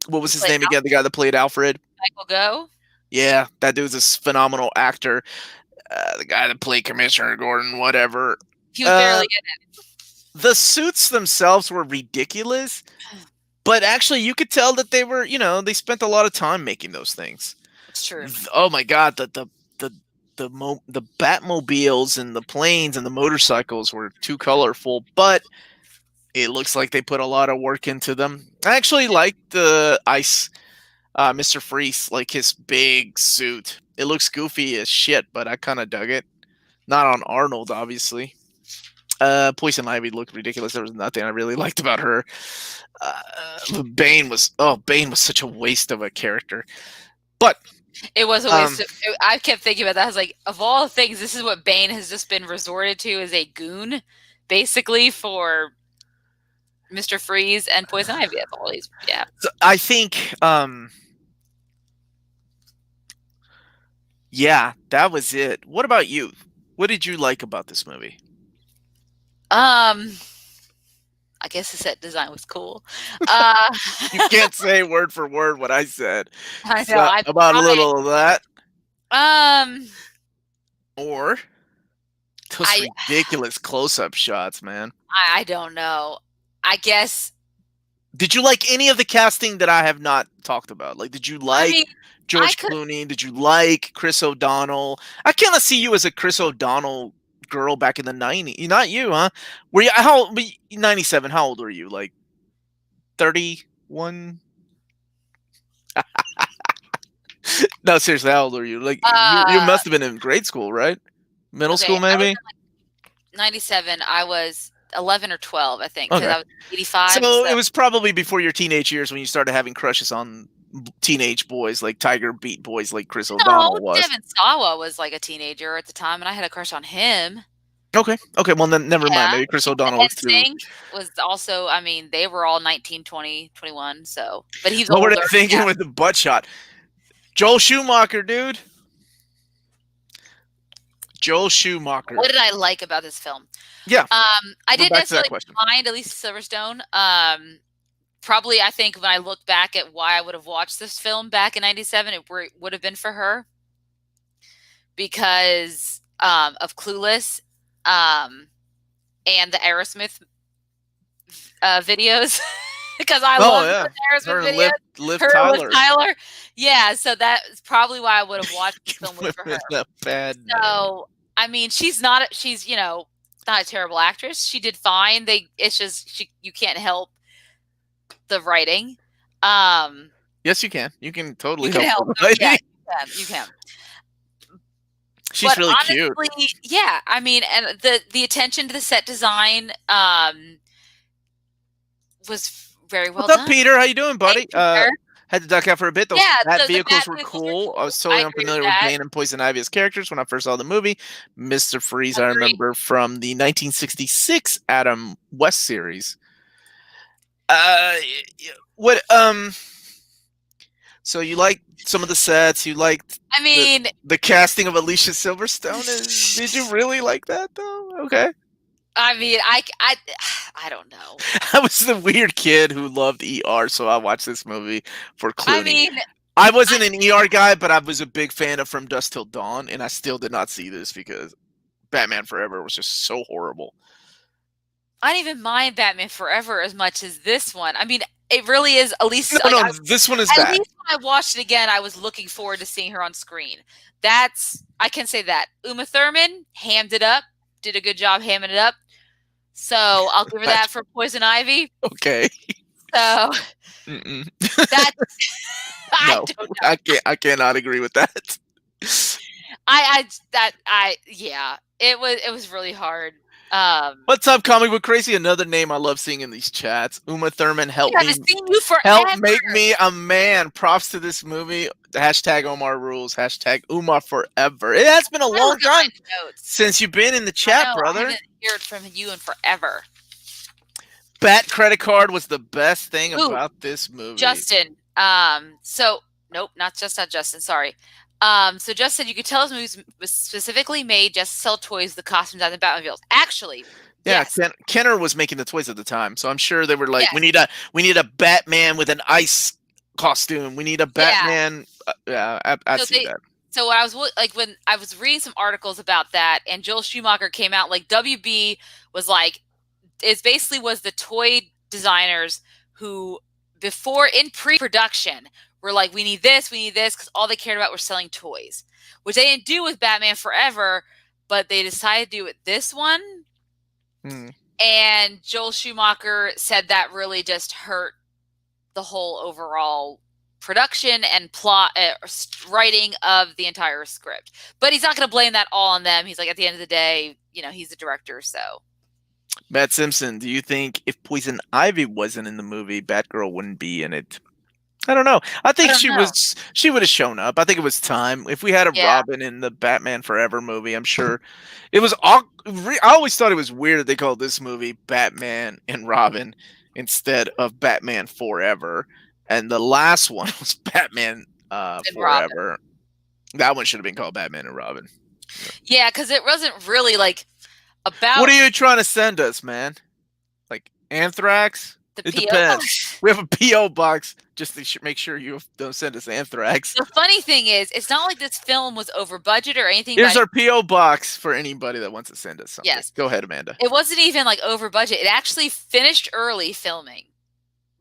was his name again? The guy that played Alfred. Michael Go. Yeah, that dude's a phenomenal actor. The guy that played Commissioner Gordon, whatever. He was barely in it. The suits themselves were ridiculous, but actually you could tell that they were, they spent a lot of time making those things. It's true. Oh my god, the Batmobiles and the planes and the motorcycles were too colorful, but it looks like they put a lot of work into them. I actually like the Ice Mr. Freeze, like his big suit. It looks goofy as shit, but I kind of dug it. Not on Arnold, obviously. Poison Ivy looked ridiculous. There was nothing I really liked about her. Bane was such a waste of a character. But it was a waste of. I kept thinking about that. I was like, of all things, this is what Bane has just been resorted to as a goon, basically for Mr. Freeze and Poison Ivy. That's all he's. Yeah. So I think. Yeah, that was it. What about you? What did you like about this movie? I guess the set design was cool. You can't say word for word what I said. I know. So, about a little of that. Or those ridiculous close-up shots, man. I don't know. I guess. Did you like any of the casting that I have not talked about? Like, did you like George Clooney? Did you like Chris O'Donnell? I cannot see you as a Chris O'Donnell girl back in the 90s. Not you, huh? Were you 97? How old were you? Like 31? No, seriously, how old are you? Like you must have been in grade school, right? Middle school, maybe. I was in, 97. I was 11 or 12, I think. Okay. I was 85. So it was probably before your teenage years when you started having crushes on teenage boys, like Tiger Beat boys, like Chris O'Donnell was. Devin Sawa was like a teenager at the time, and I had a crush on him. Okay. Well, then never mind. Maybe Chris O'Donnell was too. Was also, I mean, they were all 19, 20, 21. So, but he's what older. What were they thinking with the butt shot? Joel Schumacher, dude. Joel Schumacher. What did I like about this film? Yeah. I didn't necessarily mind Elise Silverstone. Probably, I think when I look back at why I would have watched this film back in 97, it would have been for her because of Clueless and the Aerosmith videos. Because I love the Aerosmith videos. Liv Tyler. Yeah, so that's probably why I would have watched the film for her. So, I mean, she's not a terrible actress. She did fine. You can't help the writing. Um, Yes, you can. You can you totally can help help. her. Yeah, you can. She's But really cute. honestly, yeah, I mean, and the attention to the set design was very well What's up, done. Peter? How you doing, Hey, buddy? Peter. Had to duck out for a bit. Those Yeah, bat the vehicles bat were vehicles were cool. I was cool. I totally agree with unfamiliar with that. Bane and Poison Ivy as characters when I first saw the movie. Mr. Freeze, I Agree. remember from the 1966 Adam West series. Uh, what? So you like some of the sets? You liked I mean, the casting of Alicia Silverstone? Did you really like that though? Okay. I don't know. I was the weird kid who loved ER, so I watched this movie for I Clooney. mean, I I wasn't an ER guy, but I was a big fan of From Dusk Till Dawn, and I still did not see this because Batman Forever was just so horrible. I didn't even mind Batman Forever as much as this one. I mean, it really is. At least, No, like, no, this one is at bad. least when I watched it again, I was looking forward to seeing her on screen. I can say that. Uma Thurman hammed it up, did a good job hamming it up. So I'll give her that for Poison Ivy. Okay. So Mm-mm. that's I No, don't know. I cannot agree with that. Yeah. It was really hard. What's up, Comic Book Crazy? Another name I love seeing in these chats. Uma Thurman, I haven't seen you help forever. make me a man. Props to this movie. Hashtag Omar rules. Hashtag Uma forever. It has been a long time since you've been in the chat, brother. I haven't heard from you in forever. Bat Credit Card was the best thing about this movie. Justin. Nope, not Justin. Sorry. So Just said you could tell this movie was specifically made just to sell toys, the costumes, and the Batmobiles. Actually, yeah, yes. Kenner was making the toys at the time, so I'm sure they were like, we need a Batman with an ice costume. We need a Batman. I'd see that. So when I was reading some articles about that, and Joel Schumacher came out, like WB was like, it basically was the toy designers who before in pre-production were like, we need this, because all they cared about were selling toys, which they didn't do with Batman Forever, but they decided to do it this one. And Joel Schumacher said that really just hurt the whole overall production and plot writing of the entire script. But he's not going to blame that all on them. He's like, at the end of the day, he's the director, so. Matt Simpson, do you think if Poison Ivy wasn't in the movie, Batgirl wouldn't be in it? I don't know. I think she would have shown up. I think it was time. If we had a Robin in the Batman Forever movie, I'm sure it was. I always thought it was weird that they called this movie Batman and Robin instead of Batman Forever, and the last one was Batman Forever. Robin. That one should have been called Batman and Robin. Yeah, because it wasn't really like about. What are you trying to send us, man? Like anthrax? It depends. We have a P.O. box just to make sure you don't send us anthrax. The funny thing is, it's not like this film was over budget or anything. Here's our P.O. box for anybody that wants to send us something. Yes. Go ahead, Amanda. It wasn't even like over budget. It actually finished early filming,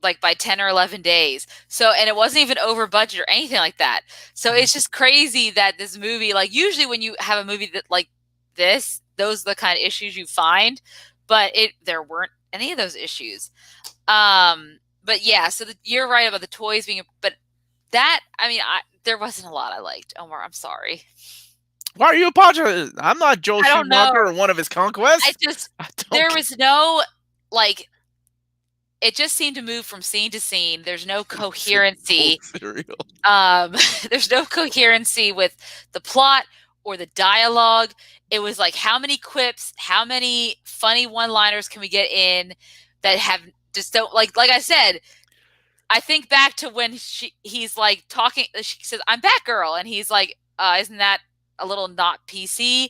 like by 10 or 11 days. So, and it wasn't even over budget or anything like that. So it's just crazy that this movie, like usually when you have a movie that like this, those are the kind of issues you find, but there weren't any of those issues. But yeah, so you're right about the toys being, but that, I mean, there wasn't a lot I liked. Omar, I'm sorry. Why are you apologizing? I'm not Joel Schumacher or one of his conquests. There was no, like, it just seemed to move from scene to scene. There's no coherency. There's no coherency with the plot or the dialogue. It was like, how many quips, how many funny one-liners can we get in that have just don't like I said, I think back to when he's like talking, she says, I'm Batgirl. And he's like, isn't that a little not PC?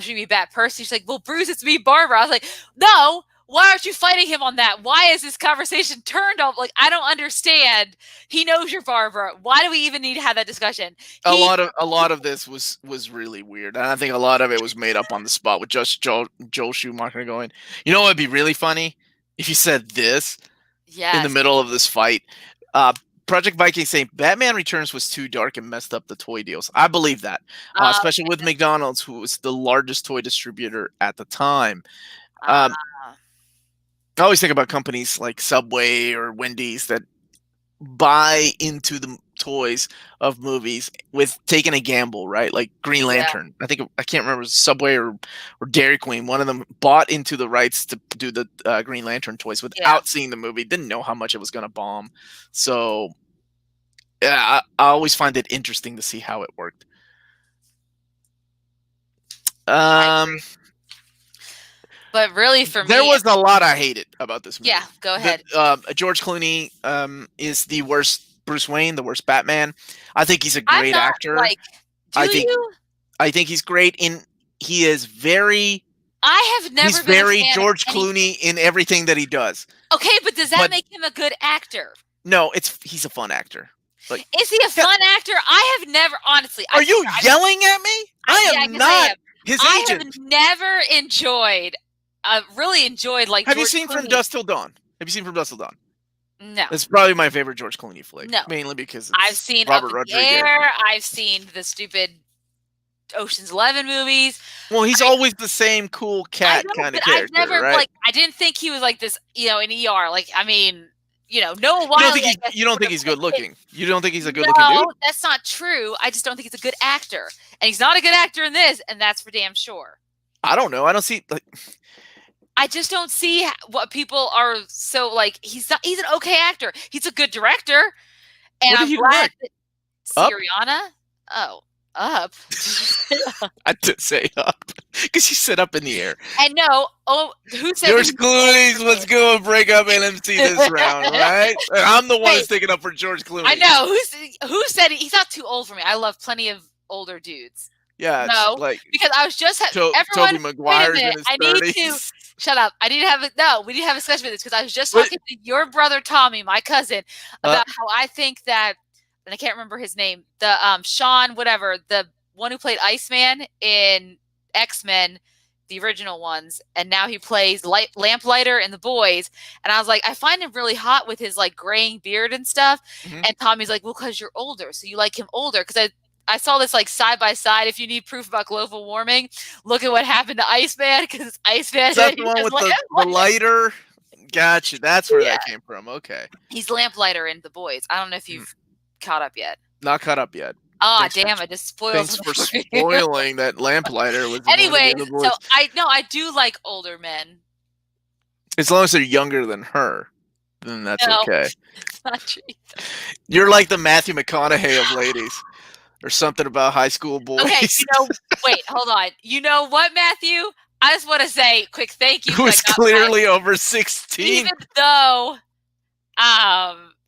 Should be Bat Person. She's like, well, Bruce, it's me, Barbara. I was like, no, why aren't you fighting him on that? Why is this conversation turned off? Like, I don't understand. He knows you're Barbara. Why do we even need to have that discussion? A lot of this was really weird. And I think a lot of it was made up on the spot with just Joel Schumacher going, you know what would be really funny? If you said this in the middle of this fight. Project Viking saying Batman Returns was too dark and messed up the toy deals. I believe that, especially with McDonald's, who was the largest toy distributor at the time. I always think about companies like Subway or Wendy's that buy into the toys of movies with taking a gamble, right? Like Green Yeah, Lantern. I can't remember if it was Subway or Dairy Queen. One of them bought into the rights to do the Green Lantern toys yeah. without seeing the movie. Didn't know how much it was going to bomb. So yeah, I always find it interesting to see how it worked. I Um, agree. But really, for there me, was a lot I hated about this yeah, movie. go The ahead. George Clooney is the worst Bruce Wayne, the worst Batman. I think he's a I'm great not actor. like, do I think you? I think he's great in he is very I have he's never been a very fan of George anything. Clooney in everything that he does. Okay, but does that But make him a good actor? no, he's a fun actor. Like, Is he a yeah, fun actor? I have never, honestly, are you yelling at me? I yeah, I am guess I not am. his I have agent. never enjoyed, really enjoyed like Have you George seen From Clooney. Dusk Till Dawn? Have you seen From Dusk Till Dawn? No, It's probably my favorite George Clooney flick, no. mainly because I've it's seen Up Robert in the Rodriguez. Air. I've seen the stupid Ocean's 11 movies. Well, he's I always the same cool I cat know, kind of but I've character, never right? like I didn't think he was like this, in ER. Like, I mean, Noah Wiley, I guess You don't sort think of he's fit good looking? You don't think he's a good looking No, dude? that's not true. I just don't think he's a good actor. And he's not a good actor in this, and that's for damn sure. I don't know. I don't see like I just don't see what people are so like he's not he's an okay actor. He's a good director, and what did I'm he glad direct? that Up? Siriana. Oh, Up. I did say up because you said up in the air. And no, who said that George he's old Clooney's for let's go and break up NMC this round, me? right? And I'm the one Hey, that's taking up for George I Clooney. know who said he's not too old for me. I love plenty of older dudes. Yeah, it's No, like because I was just everyone. Toby Wait a Maguire's in minute. his I need to 30s. shut up. I need to have a no. We need to have a discussion with this because I was just But talking to your brother Tommy, my cousin, uh, about how I think that, and I can't remember his name. The Sean, whatever, the one who played Iceman in X-Men, the original ones, and now he plays Lamplighter in The Boys. And I was like, I find him really hot with his like graying beard and stuff. mhm. And Tommy's like, well, because you're older, so you like him older. Because I saw this like side by side. If you need proof about global warming, look at what happened to Iceman because it's Iceman. Is that And the he's one just with the lighter? Gotcha. That's where yeah, that came from. Okay. he's Lamplighter in The Boys. I don't know if Mm, you've caught up yet. not caught up yet. Ah, Thanks for damn! I just spoiled thanks something for for you. spoiling that Lamplighter was in one of the Anyway, other so boys. I do like older men. As long as they're younger than her, then that's No, okay. it's not true. You're like the Matthew McConaughey of ladies, or something about high school Okay, boys. wait, hold on. You know what, Matthew? I just want to say quick thank you. 'Cause Who's I got my, clearly over 16. even though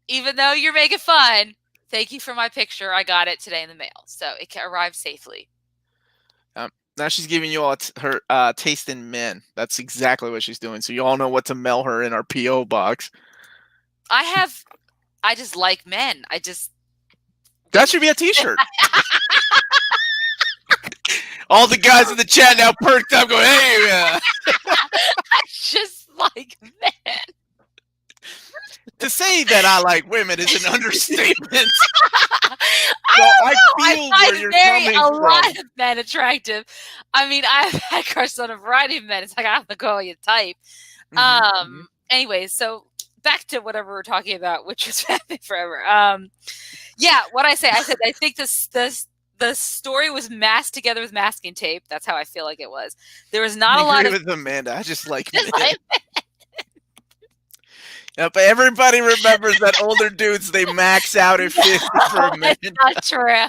even though you're making fun, thank you for my picture. I got it today in the mail, so it arrived safely. Now she's giving you all her taste in men. That's exactly what she's doing. So you all know what to mail her in our PO box. I just like men. That should be a T-shirt. All the guys in the chat now perked up, going, "Hey, I just like men. to say that I like women is an understatement." I So don't I know. feel I where find you're very coming a from. lot of men attractive. I mean, I've had crushes on a variety of men. It's like I have to call you type. Mhm. Anyways, so back to whatever we're talking about, which was Batman Forever. Yeah, what I said I think the story was masked together with masking tape. That's how I feel like it was. There was not I a lot agree of with Amanda. I just like just men. like, Yep, everybody remembers that older dudes, they max out at 50 for no, a man. it's not true.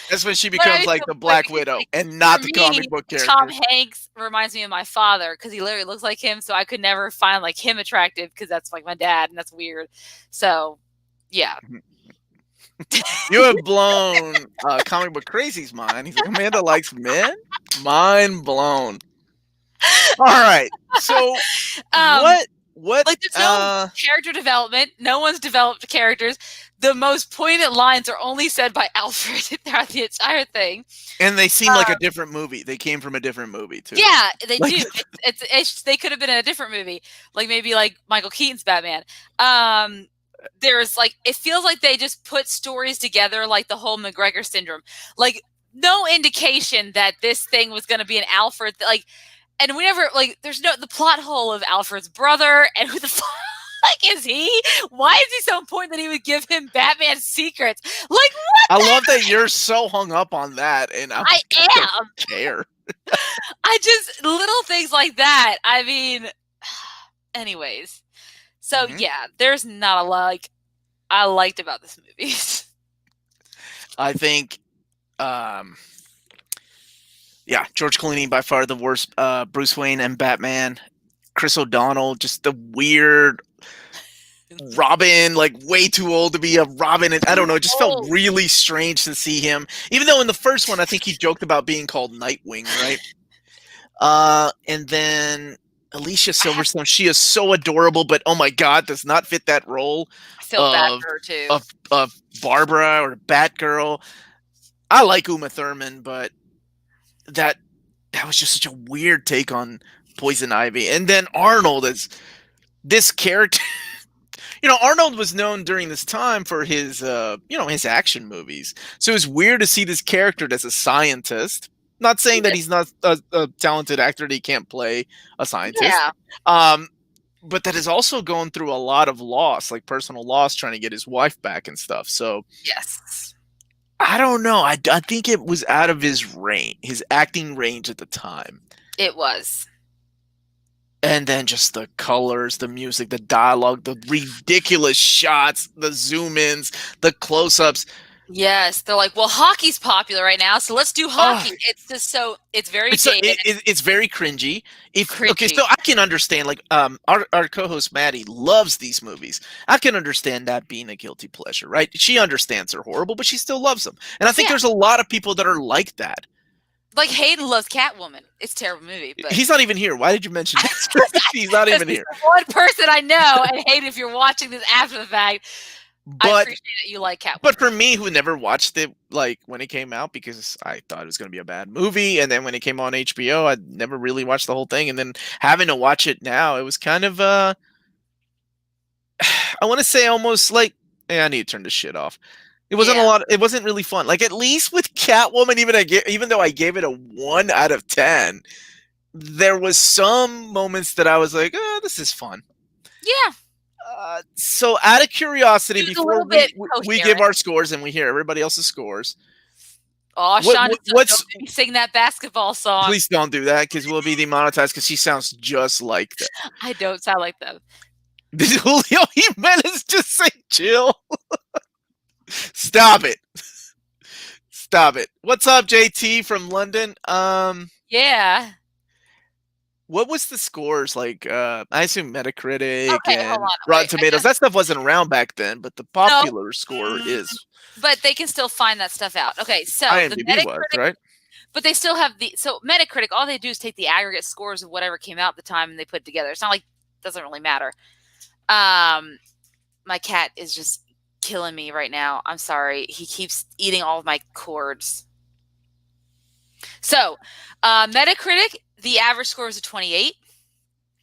That's when she But I becomes mean, like the Black Widow like, and for not the me, comic book Tom character. Hanks reminds me of my father because he literally looks like him. So I could never find like him attractive because that's like my dad, and that's weird. So yeah. You have blown comic book crazy's mind. He's like, Amanda likes men? Mind blown. All right. So Um, what like there's no character development. No one's developed characters. The most poignant lines are only said by Alfred throughout the entire thing. and they seem like a different movie. They came from a different movie too. Yeah, they Like do. They could have been in a different movie, like maybe like Michael Keaton's Batman. There's like it feels like they just put stories together, like the whole McGregor syndrome. Like no indication that this thing was going to be an Alfred. Like And we never like. There's no the plot hole of Alfred's brother, and who the fuck is he? Why is he so important that he would give him Batman's secrets? Like what? I love that you're so hung up on that, and I I don't am. care. I just little things like that. I mean, anyways. So Mhm. yeah, there's not a lot like I liked about this movie. I think, yeah, George Clooney by far the worst. Bruce Wayne and Batman. Chris O'Donnell, just the weird Robin, like way too old to be a Robin. And I don't know, it just felt Oh, really strange to see him. Even though in the first one, I think he joked about being called Nightwing, right? And then Alicia I have Silverstone, she is so adorable, but oh my god, does not fit that role I feel bad of for her too. of Barbara or Batgirl. I like Uma Thurman, but that that was just such a weird take on Poison Ivy. And then Arnold as this character. Arnold was known during this time for his his action movies. So it's weird to see this character as a scientist. Not saying that Yeah. he's not a talented actor that he can't play a scientist. Yeah. Um, but that is also going through a lot of loss, like personal loss, trying to get his wife back and stuff. So Yes. I don't know. I think it was out of his range, his acting range at the time. It was. And then just the colors, the music, the dialogue, the ridiculous shots, the zoom ins, the close ups. Yes, they're like, well, hockey's popular right now, so let's do Oh, hockey. It's just so it's very it's dated, it's very cringy. Okay, cringy. so I can understand like our co-host Maddie loves these movies. I can understand that being a guilty pleasure, right? She understands they're horrible, but she still loves them. And I think Yeah, there's a lot of people that are like that. like Hayden loves Catwoman. It's a terrible movie, but He's not even here. Why did you mention this? He's not because even he's here. the one person I know. And Hayden, if you're watching this after the fact, I But appreciate that you like But Catwoman. for me, who never watched it, like when it came out, because I thought it was going to be a bad movie, and then when it came on HBO, I never really watched the whole thing, and then having to watch it now, it was kind of I want to say almost like, I need to turn this shit off. It wasn't a Yeah, lot. It wasn't really fun. Like at least with Catwoman, even though I gave it a 1 out of 10, there was some moments that I was like, oh, this is fun. yeah, So out of curiosity, it was a before little bit we give coherent. our scores and we hear everybody else's scores, Oh, Sean, don't what's make me sing that basketball song. please don't do that because we'll be demonetized because she sounds just like that. I don't sound like them. Did Julio Jimenez just say chill? Stop it. Stop it. What's up, JT from London? Yeah. What was the scores like? I assume Metacritic Okay, hold and on. Rotten Wait, I Tomatoes. just That stuff wasn't around back then, but the no. popular score Mm, is but they can still find that stuff out. Okay, so the IMDb was, Metacritic, right? but they still have the so Metacritic. All they do is take the aggregate scores of whatever came out at the time and they put it together. It's not like it doesn't really matter. My cat is just killing me right now. I'm sorry. He keeps eating all of my cords. So, Metacritic, the average score is a 28.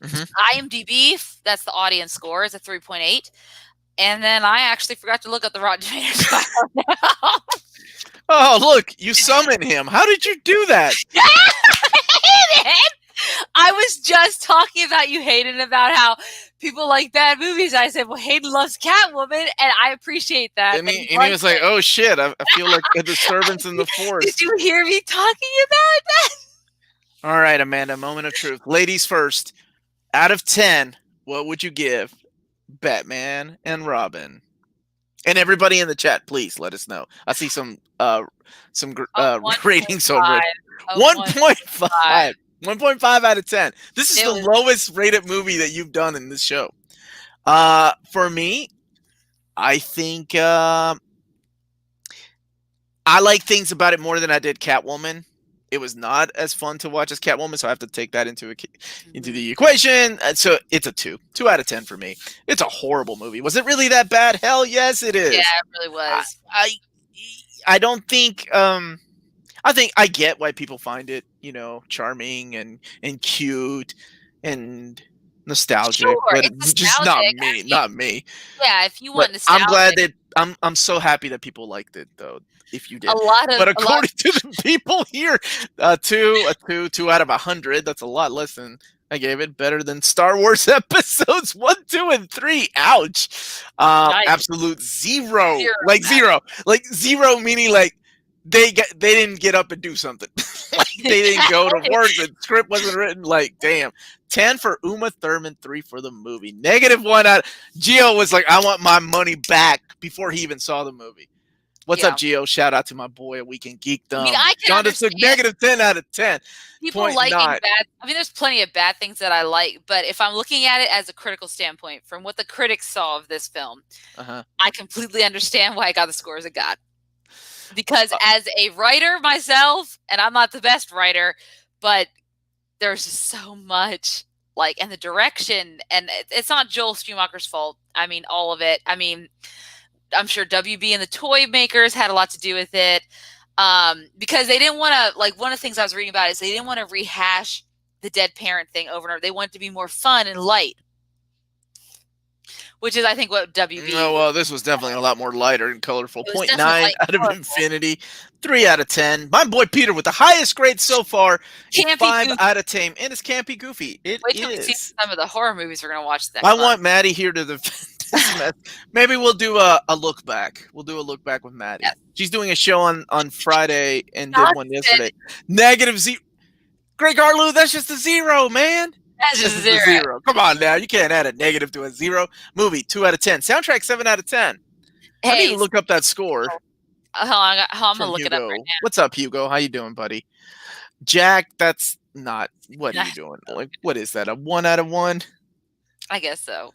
Mhm. IMDb, that's the audience score, is a 3.8. And then I actually forgot to look at the Rotten Tomatoes file now. Oh, look, you summoned him. How did you do that? Hayden! I was just talking about you, Hayden, about how people like bad movies. I said, well, Hayden loves Catwoman, and I appreciate that. And that he, you and he liked was like, it. oh shit, I feel like a disturbance in the Did forest. you hear me talking about that? All right, Amanda, moment of truth. Ladies first. Out of 10, what would you give Batman and Robin? And everybody in the chat, please let us know. I see some A ratings 1.5. over it. A 1.5. 1.5. 1.5 out of 10. This is It the was lowest rated movie that you've done in this show. For me, I think I like things about it more than I did Catwoman. It was not as fun to watch as Catwoman, so I have to take that into the equation. So it's a 2 out of 10 for me. It's a horrible movie. Was it really that bad? Hell yes, it yeah, is. it really I was. I, I don't think. I think I get why people find it, charming and cute and nostalgic, Sure, but it's it's just not nostalgic. me. Not me. Yeah, if you But want nostalgic, I'm so happy that people liked it though. If you A did, lot but of a lot. according to the people here, two out of 100. That's a lot less than I gave it. Better than Star Wars episodes 1, 2, and 3. Ouch. Yikes. Absolute zero. 0 Like out zero. Like zero meaning like they didn't get up and do something. Like they didn't go to work. The script wasn't written. Like damn. 10 for Uma Thurman, 3 for the movie. -1 out. Gio was like, I want my money back before he even saw the movie. What's Yeah. up, Gio? Shout out to my boy, Weekend I mean, Geekdom. I can John just took understand -10 out of 10. people Point liking nine. bad. I mean, there's plenty of bad things that I like, but if I'm looking at it as a critical standpoint, from what the critics saw of this film, Uh-huh. I completely understand why it got the scores it got. Because Uh, as a writer myself, and I'm not the best writer, but there's just so much like, and the direction, and it's not Joel Schumacher's fault. I mean, all of it. I mean, I'm sure WB and the toy makers had a lot to do with it, because they didn't want to, like, one of the things I was reading about is they didn't want to rehash the dead parent thing over and over. They wanted it to be more fun and light, which is, I think, what WB. No, well, this was definitely a lot more lighter and colorful. It was Point definitely 9 light out and of colorful. Infinity, 3 out of 10. My boy Peter with the highest grade so far, a Campy 5 goofy. out of 10. And it's campy goofy. It Wait till we see is. some of the horror movies we're gonna watch next I month. want Maddie here to defend this mess. Maybe we'll do a look back. We'll do a look back with Maddie. Yes. She's doing a show on Friday and did one Nonsense. yesterday. -0. Greg Garlou, that's just a 0, man. That's just That's zero. a 0. Come on now. You can't add a negative to a 0. Movie, 2 out of 10. Soundtrack, 7 out of 10. I need Hey, to look up that score hold on, I'm from gonna look it up Hugo. right now. What's up, Hugo? How you doing, buddy? Jack, that's not. What are you doing? Like, what is that? A 1 out of 1? I guess so.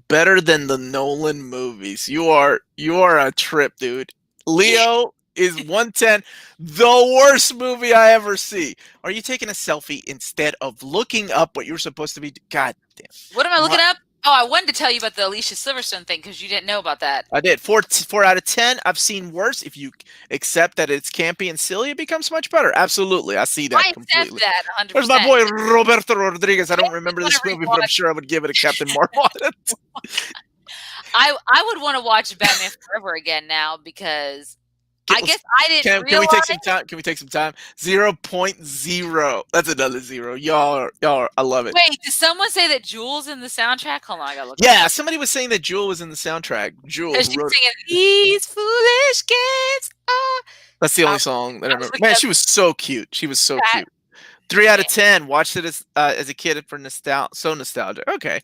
Better than the Nolan movies. You are a trip, dude. Leo is 110. The worst movie I ever see. Are you taking a selfie instead of looking up what you're supposed to be? God damn. What am I looking up? Oh, I wanted to tell you about the Alicia Silverstone thing because you didn't know about that. I did. 4 out of 10. I've seen worse. If you accept that it's campy and silly, it becomes much better. Absolutely. I see that I accept completely. that 100%. There's my boy Roberto Rodriguez. I don't Maybe remember wanna this movie, but I'm rewatch- sure I would give it a Captain Marvel on it. I would want to watch Batman Forever again now because I guess I didn't Can we realize. take some time? Can we take some time? 0.0. That's another 0. Y'all are, I love it. Wait, did someone say that Jules in the soundtrack? Hold on, I gotta look. Yeah, somebody was saying that Jewel was in the soundtrack. Jewel Because she's wrote it. singing "These Foolish Kids." That's the only I'll- song that I remember. look Man, up she was so cute. She was so that. cute. 3 out of 10. Watched it as a kid for nostalgia. So nostalgic. Okay.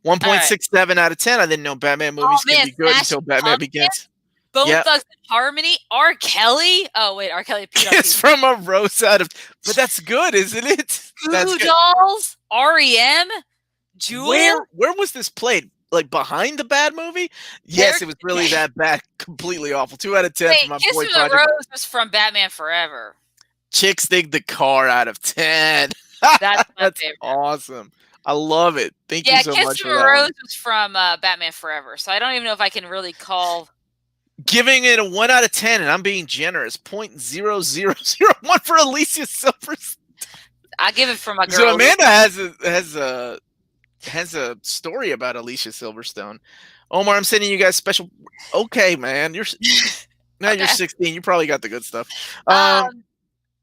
1.67 out of 10. I didn't know Batman movies can man, be good Smashing until Batman Pumpkins? Begins. Bone Yep. Thugs and Harmony, R. Kelly. Oh wait, R. Kelly. It's from a rose out of, but that's good, isn't it? That's Goo good. Dolls, REM, Jewel. Where was this played? Like behind the bad movie? Yes, it was really that bad. Completely awful. 2 out of 10 Wait, for my Kiss boy from the Project. Rose was from Batman Forever. Chicks dig the car out of 10. That's my That's favorite. awesome. I love it. Thank Yeah, you so Kiss much from for the that Rose one. was from Batman Forever, so I don't even know if I can really call. Giving it a 1 out of 10, and I'm being generous. 0.0001 for Alicia Silverstone. I give it for my girl. So Amanda has a story about Alicia Silverstone. Omar, I'm sending you guys special. Okay, man, you're now you're Okay. 16. You probably got the good stuff.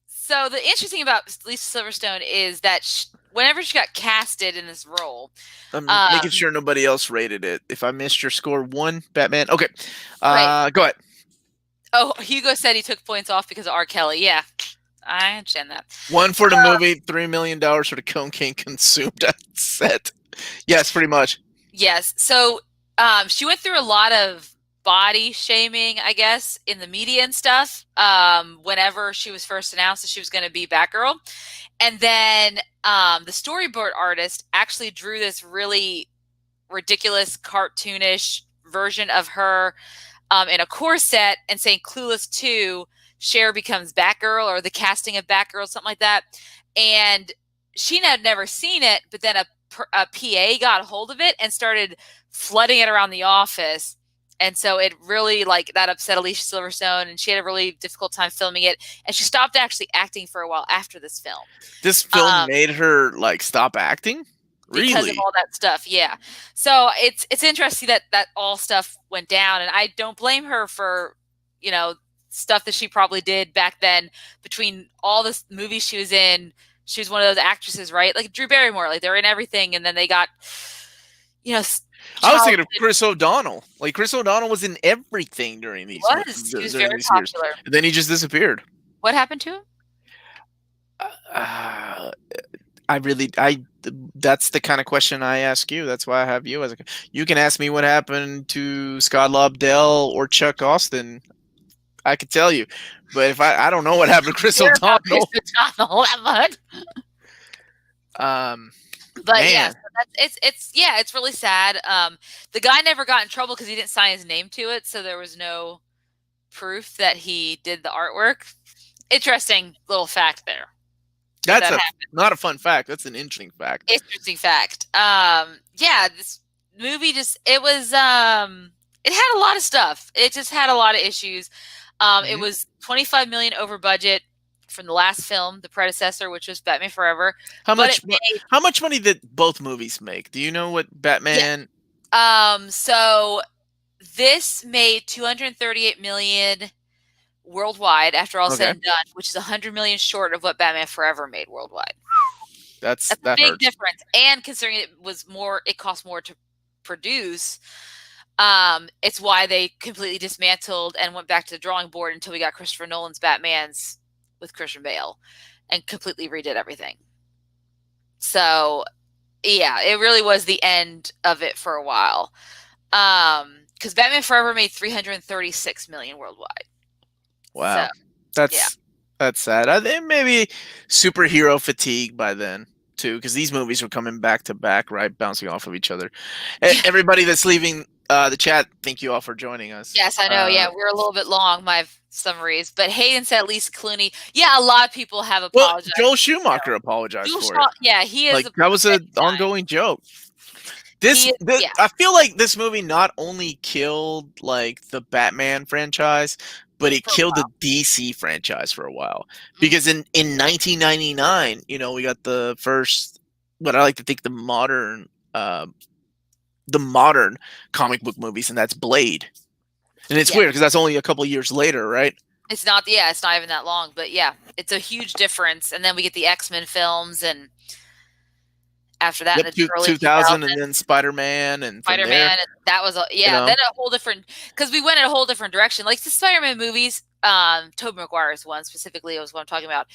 So the interesting about Lisa Silverstone is that whenever she got casted in this role, I'm making sure nobody else rated it. If I missed your score, 1 Batman. Okay, Right. go ahead. Oh, Hugo said he took points off because of R. Kelly. Yeah, I understand that. 1 for the movie, $3 million for the cocaine consumed at set. Yes, pretty much. Yes. So she went through a lot of body shaming, I guess, in the media and stuff whenever she was first announced that she was going to be Batgirl. And then the storyboard artist actually drew this really ridiculous, cartoonish version of her in a corset and saying Clueless 2, Cher becomes Batgirl, or the casting of Batgirl, something like that. And she had never seen it, but then a PA got a hold of it and started flooding it around the office. And so it really, like, that upset Alicia Silverstone, and she had a really difficult time filming it. And she stopped actually acting for a while after this film. This film made her, like, stop acting? because of Really? all that stuff. Yeah. So it's interesting that that all stuff went down, and I don't blame her for, you know, stuff that she probably did back then. Between all the movies she was in, she was one of those actresses, right? Like Drew Barrymore, like they're in everything, and then they got, you know, I was child. thinking of Chris O'Donnell. Like Chris O'Donnell was in everything during these He was during very these years, popular. and then he just disappeared. What happened to him? Uh, I really, I. That's the kind of question I ask you. That's why I have you as a. You can ask me what happened to Scott Lobdell or Chuck Austin. I could tell you, but if I don't know what happened to Chris Care about Chris O'Donnell. O'Donnell that much. Um, But yeah, man, so it's yeah, it's really sad. The guy never got in trouble because he didn't sign his name to it, so there was no proof that he did the artwork. Interesting little fact there. That that's happened. not a fun fact. That's an interesting fact. Interesting fact. Yeah, this movie just it had a lot of stuff. It just had a lot of issues. It Mhm. was 25 million over budget from the last film, the predecessor, which was Batman Forever, How but it much? made How much money did both movies make? Do you know what yeah. Batman? So this made 238 million worldwide after all said Okay, and done, which is 100 million short of what Batman Forever made worldwide. That's a that big hurts. difference. And considering it cost more to produce, it's why they completely dismantled and went back to the drawing board until we got Christopher Nolan's Batman's with Christian Bale and completely redid everything. So yeah, it really was the end of it for a while. Because Batman Forever made 336 million worldwide. So Wow, yeah, that's sad. I think maybe superhero fatigue by then too, because these movies were coming back to back, right, bouncing off of each other. yeah. Everybody that's leaving the chat, thank you all for joining us. Yes, I know. Yeah, we're a little bit long, my summaries, but Hayden said at least Clooney. Yeah, a lot of people have Well, apologized Joel for the Schumacher show. apologized Jules for it. Shaw, yeah, he is Like a that was many an times. ongoing joke. He is, yeah, I feel like this movie not only killed like the Batman franchise, but it for a killed the while. DC franchise for a while. Mhm. Because in 1999, we got the first, what I like to think the modern comic book movies, and that's Blade. And it's Yeah, weird because that's only a couple years later, right? it's not. Yeah, it's not even that long, but yeah, it's a huge difference. And then we get the X-Men films, and after that, Yep, in the early 2000, and 2000s, then Spider-Man, and from there, Spider-Man, and that was you yeah. know, Then a whole different because we went in a whole different direction. Like the Spider-Man movies, Tobey Maguire's one specifically was what I'm talking about.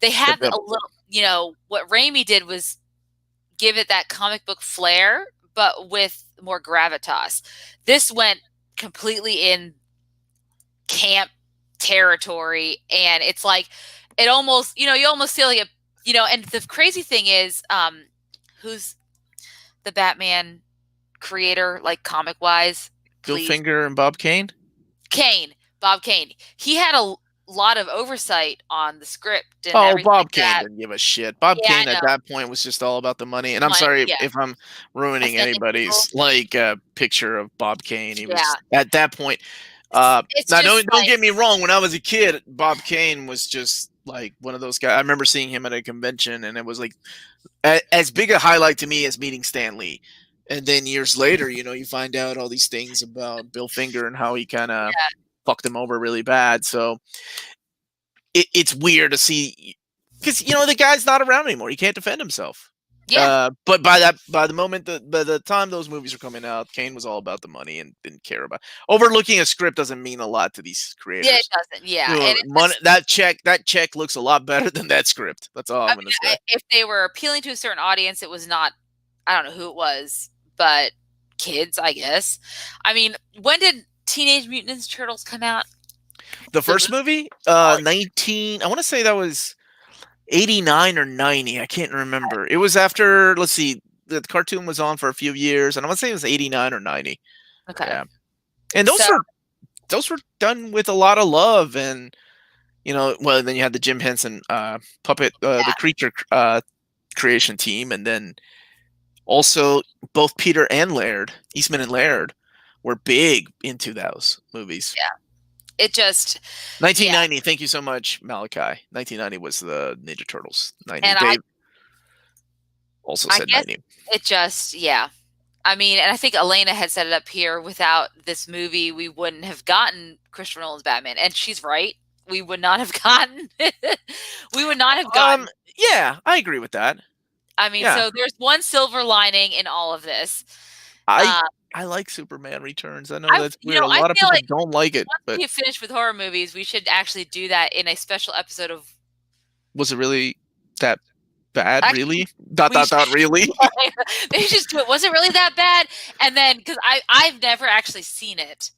They yep, had yep. a little, what Raimi did was give it that comic book flair, but with more gravitas. This went completely in camp territory, and it's like it almost, you almost feel like and the crazy thing is, who's the Batman creator, like comic wise, Bill please? Finger and Bob Kane. Kane, Bob Kane. He had a lot of oversight on the script and Oh, everything like Bob Kane that. didn't give a shit. Bob Yeah, I Kane at know. that point was just all about the money. And I'm Money, sorry yeah, if I'm ruining offending people. anybody's picture of Bob Kane. He Yeah, was at that point. it's Now just don't like get me wrong. When I was a kid, Bob Kane was just like one of those guys. I remember seeing him at a convention, and it was like as big a highlight to me as meeting Stan Lee. And then years later, you find out all these things about Bill Finger and how he kind of yeah, fucked him over really bad. So it's weird to see because the guy's not around anymore. He can't defend himself. yeah, But by the moment by the time those movies were coming out, Kane was all about the money and didn't care about overlooking a script. Doesn't mean a lot to these yeah. It creators. doesn't. Yeah, and it Money, just. that check looks a lot better than that script. That's all I I'm mean, gonna say. if they were appealing to a certain audience, it was not. I don't know who it was, but kids, I guess. I mean, when did Teenage Mutant Ninja Turtles come out? The The first movie? movie, Oh, 19. I want to say that was 89 or 90. I can't remember. It was after. Let's see. The cartoon was on for a few years, and I want to say it was 89 or 90. okay. Yeah, and So those were done with a lot of love, and well, then you had the Jim Henson puppet, the yeah, creature creation team, and then also both Peter and Laird, Eastman and Laird, were big into those movies. it just, yeah. 1990. Thank you so much, Malachi. 1990 was the Ninja Turtles. 90. And I also I said guess 90. it just, yeah. I mean, and I think Elena had set it up here. Without this movie, we wouldn't have gotten Christopher Nolan's Batman, and she's right. We would not have gotten. We would not have gotten. Yeah, I agree with that. I mean, Yeah, so there's one silver lining in all of this. I Uh, I like Superman Returns. I know that's weird. A I lot of feel people like don't like it, once we but get finished with horror movies, we should actually do that in a special episode of. was it really that bad? Actually, Really? Dot we dot should dot. Really? maybe just do it. Was it really that bad? And then, because I've never actually seen it,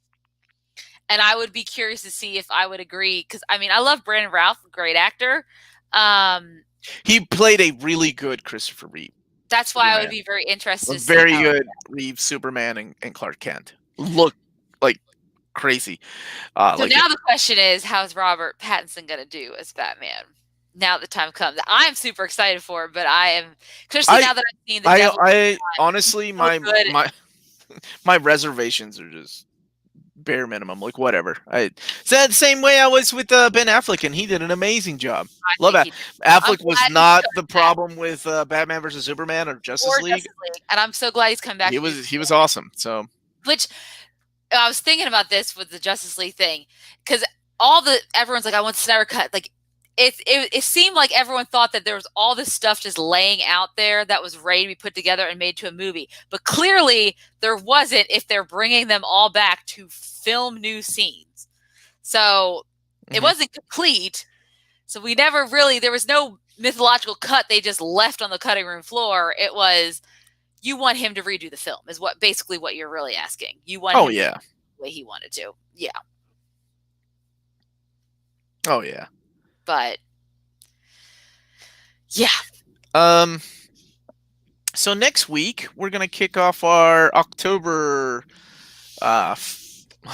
and I would be curious to see if I would agree. Because I mean, I love Brandon Routh, great actor. Um, He played a really good Christopher Reeve that's why I would Superman. be very interested A to see very how. good Reeve Superman and Clark Kent. Look like crazy. So now the question is, how's Robert Pattinson going to do as Batman? Now the time comes. I'm super excited for it, but I am, especially now that I've seen the Devil. I honestly So good. my reservations are just bare minimum. Like whatever. I said the same way I was with Ben Affleck, and he did an amazing job. I Love think that. he did. I'm Affleck was glad he not showed the that. problem with Batman versus Superman or Justice Or League. Justice League, and I'm so glad he's come back. He was awesome. So Which I was thinking about this with the Justice League thing, because everyone's like, I want the Snyder cut. Like, it seemed like everyone thought that there was all this stuff just laying out there that was ready to be put together and made to a movie, but clearly there wasn't. If they're bringing them all back to film new scenes, so it wasn't complete. So we never really, there was no mythological cut they just left on the cutting room floor. It was, you want him to redo the film is basically what you're really asking. You want him to do the way he wanted to. Yeah. Oh yeah. But yeah. So next week we're gonna kick off our October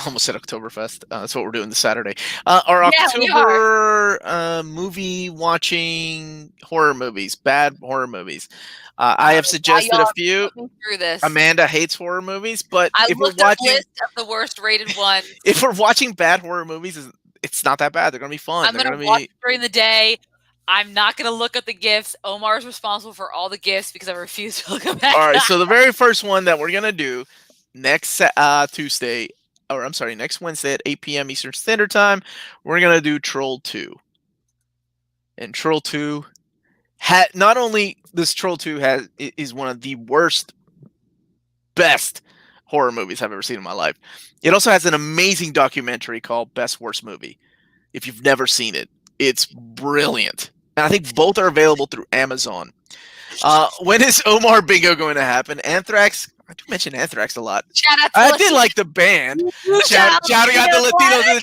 almost said Oktoberfest. That's what we're doing this Saturday. Our October movie watching horror movies, bad horror movies. I have suggested a few. Through this. Amanda hates horror movies, but if we're watching list of the worst rated ones, if we're watching bad horror movies, it's not that bad. They're gonna be fun. I'm gonna watch it during the day. I'm not going to look at the gifts. Omar is responsible for all the gifts because I refuse to look at them. All right, so the very first one that we're going to do next Tuesday, or I'm sorry, next Wednesday at 8 p.m. Eastern Standard Time, we're going to do Troll 2. And Troll 2, not only this Troll 2 is one of the best horror movies I've ever seen in my life. It also has an amazing documentary called Best Worst Movie. If you've never seen it, it's brilliant. And I think both are available through Amazon. When is Omar Bingo going to happen? Anthrax. I do mention Anthrax a lot. I did like the band. Shouting out the Latinos.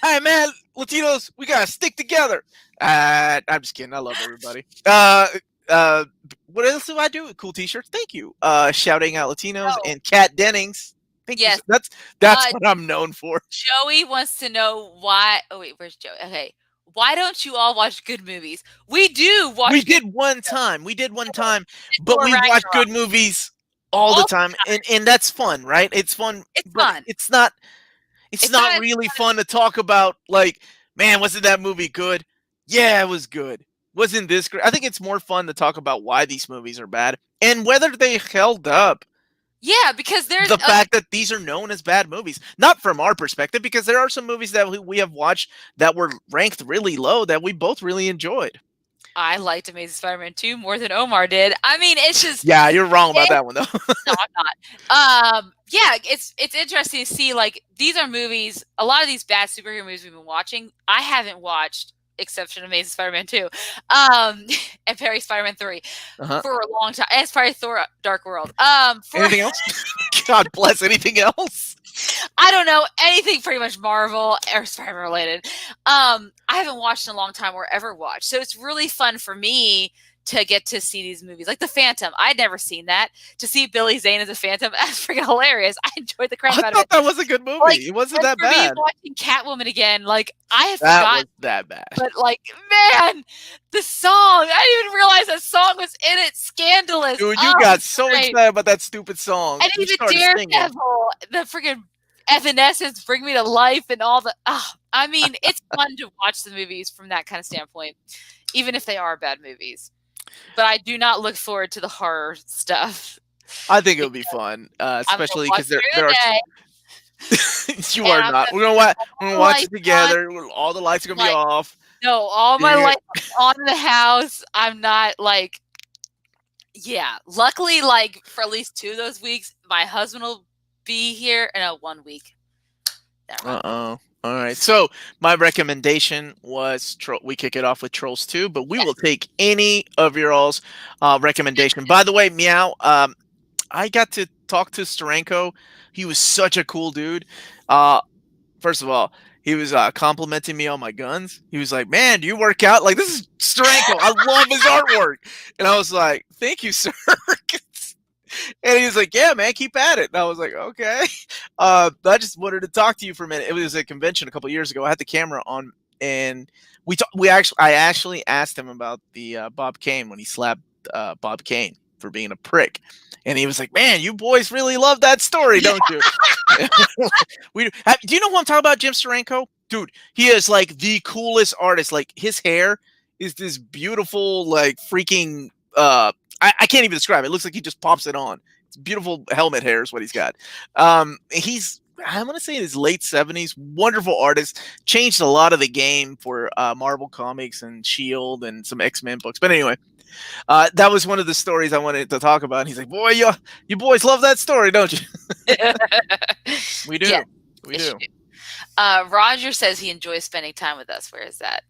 Hey, man, Latinos, we got to stick together. I'm just kidding. I love everybody. What else do I do? Cool t-shirts. Thank you. Shouting out Latinos and Kat Dennings. Yes. That's what I'm known for. Joey wants to know why. Oh, wait, where's Joey? Okay. Why don't you all watch good movies? We do watch. We did one time, but we watch good movies all the time, and that's fun, right? It's fun. It's fun. It's not really fun to talk about. Like, man, wasn't that movie good? Yeah, it was good. Wasn't this great? I think it's more fun to talk about why these movies are bad and whether they held up. Yeah, because there's the fact that these are known as bad movies, not from our perspective, because there are some movies that we have watched that were ranked really low that we both really enjoyed. I liked Amazing Spider-Man 2 more than Omar did. I mean, it's just yeah, you're wrong about that one though. No, I'm not. Yeah, it's interesting to see like these are movies. A lot of these bad superhero movies we've been watching, I haven't watched. Exception Amazing Spider-Man 2, and Perry Spider-Man 3 for a long time. And it's probably Thor Dark World. Anything else? God bless anything else. I don't know anything pretty much Marvel or Spider-Man related. I haven't watched in a long time or ever watched. So it's really fun for me to get to see these movies. Like The Phantom. I'd never seen that. To see Billy Zane as a Phantom, that's freaking hilarious. I enjoyed the crap out of it. I thought that was a good movie. Like, it wasn't that bad. Me watching Catwoman again, like I have forgotten. That was that bad. But like, man, the song, I didn't even realize that song was in it. Scandalous. Dude, you got so excited about that stupid song. And even Daredevil, the freaking Evanescence, Bring Me to Life, and all the. I mean, it's fun to watch the movies from that kind of standpoint, even if they are bad movies. but I do not look forward to the horror stuff. I think it'll be fun, I'm gonna especially watch because it there during are. the day, You and are I'm not. gonna We're gonna watch. We're all gonna the watch it lights on. together. All the lights are gonna be Like, off. no, all my You're lights on in the house. I'm not like, yeah. Luckily, like for at least 2 of those weeks, my husband will be here. No, 1 week. Never mind. Uh-oh. All right. So my recommendation was we kick it off with Trolls 2, but we will Yes. take any of your all's recommendation. By the way, Meow, I got to talk to Steranko. He was such a cool dude. Uh, First of all, he was complimenting me on my guns. He was like, "Man, do you work out? Like, this is Steranko. I love his artwork." And I was like, "Thank you, sir." And he was like, "Yeah, man, keep at it." And I was like, "Okay." I just wanted to talk to you for a minute. It was a convention a couple years ago. I had the camera on, and I actually asked him about the Bob Kane when he slapped Bob Kane for being a prick, and he was like, "Man, you boys really love that story, Yeah. don't you?" Do you know who I'm talking about, Jim Steranko? Dude, he is like the coolest artist. Like his hair is this beautiful, like freaking. I can't even describe it. It looks like he just pops it on. It's beautiful helmet hair is what he's got. He's I'm gonna say in his late 70s. Wonderful artist. Changed a lot of the game for Marvel Comics and Shield and some X-Men books. But anyway, that was one of the stories I wanted to talk about. And he's like, "Boy, you boys love that story, don't you?" We do. Yes, We yes, do. you do. Roger says he enjoys spending time with us. Where is that?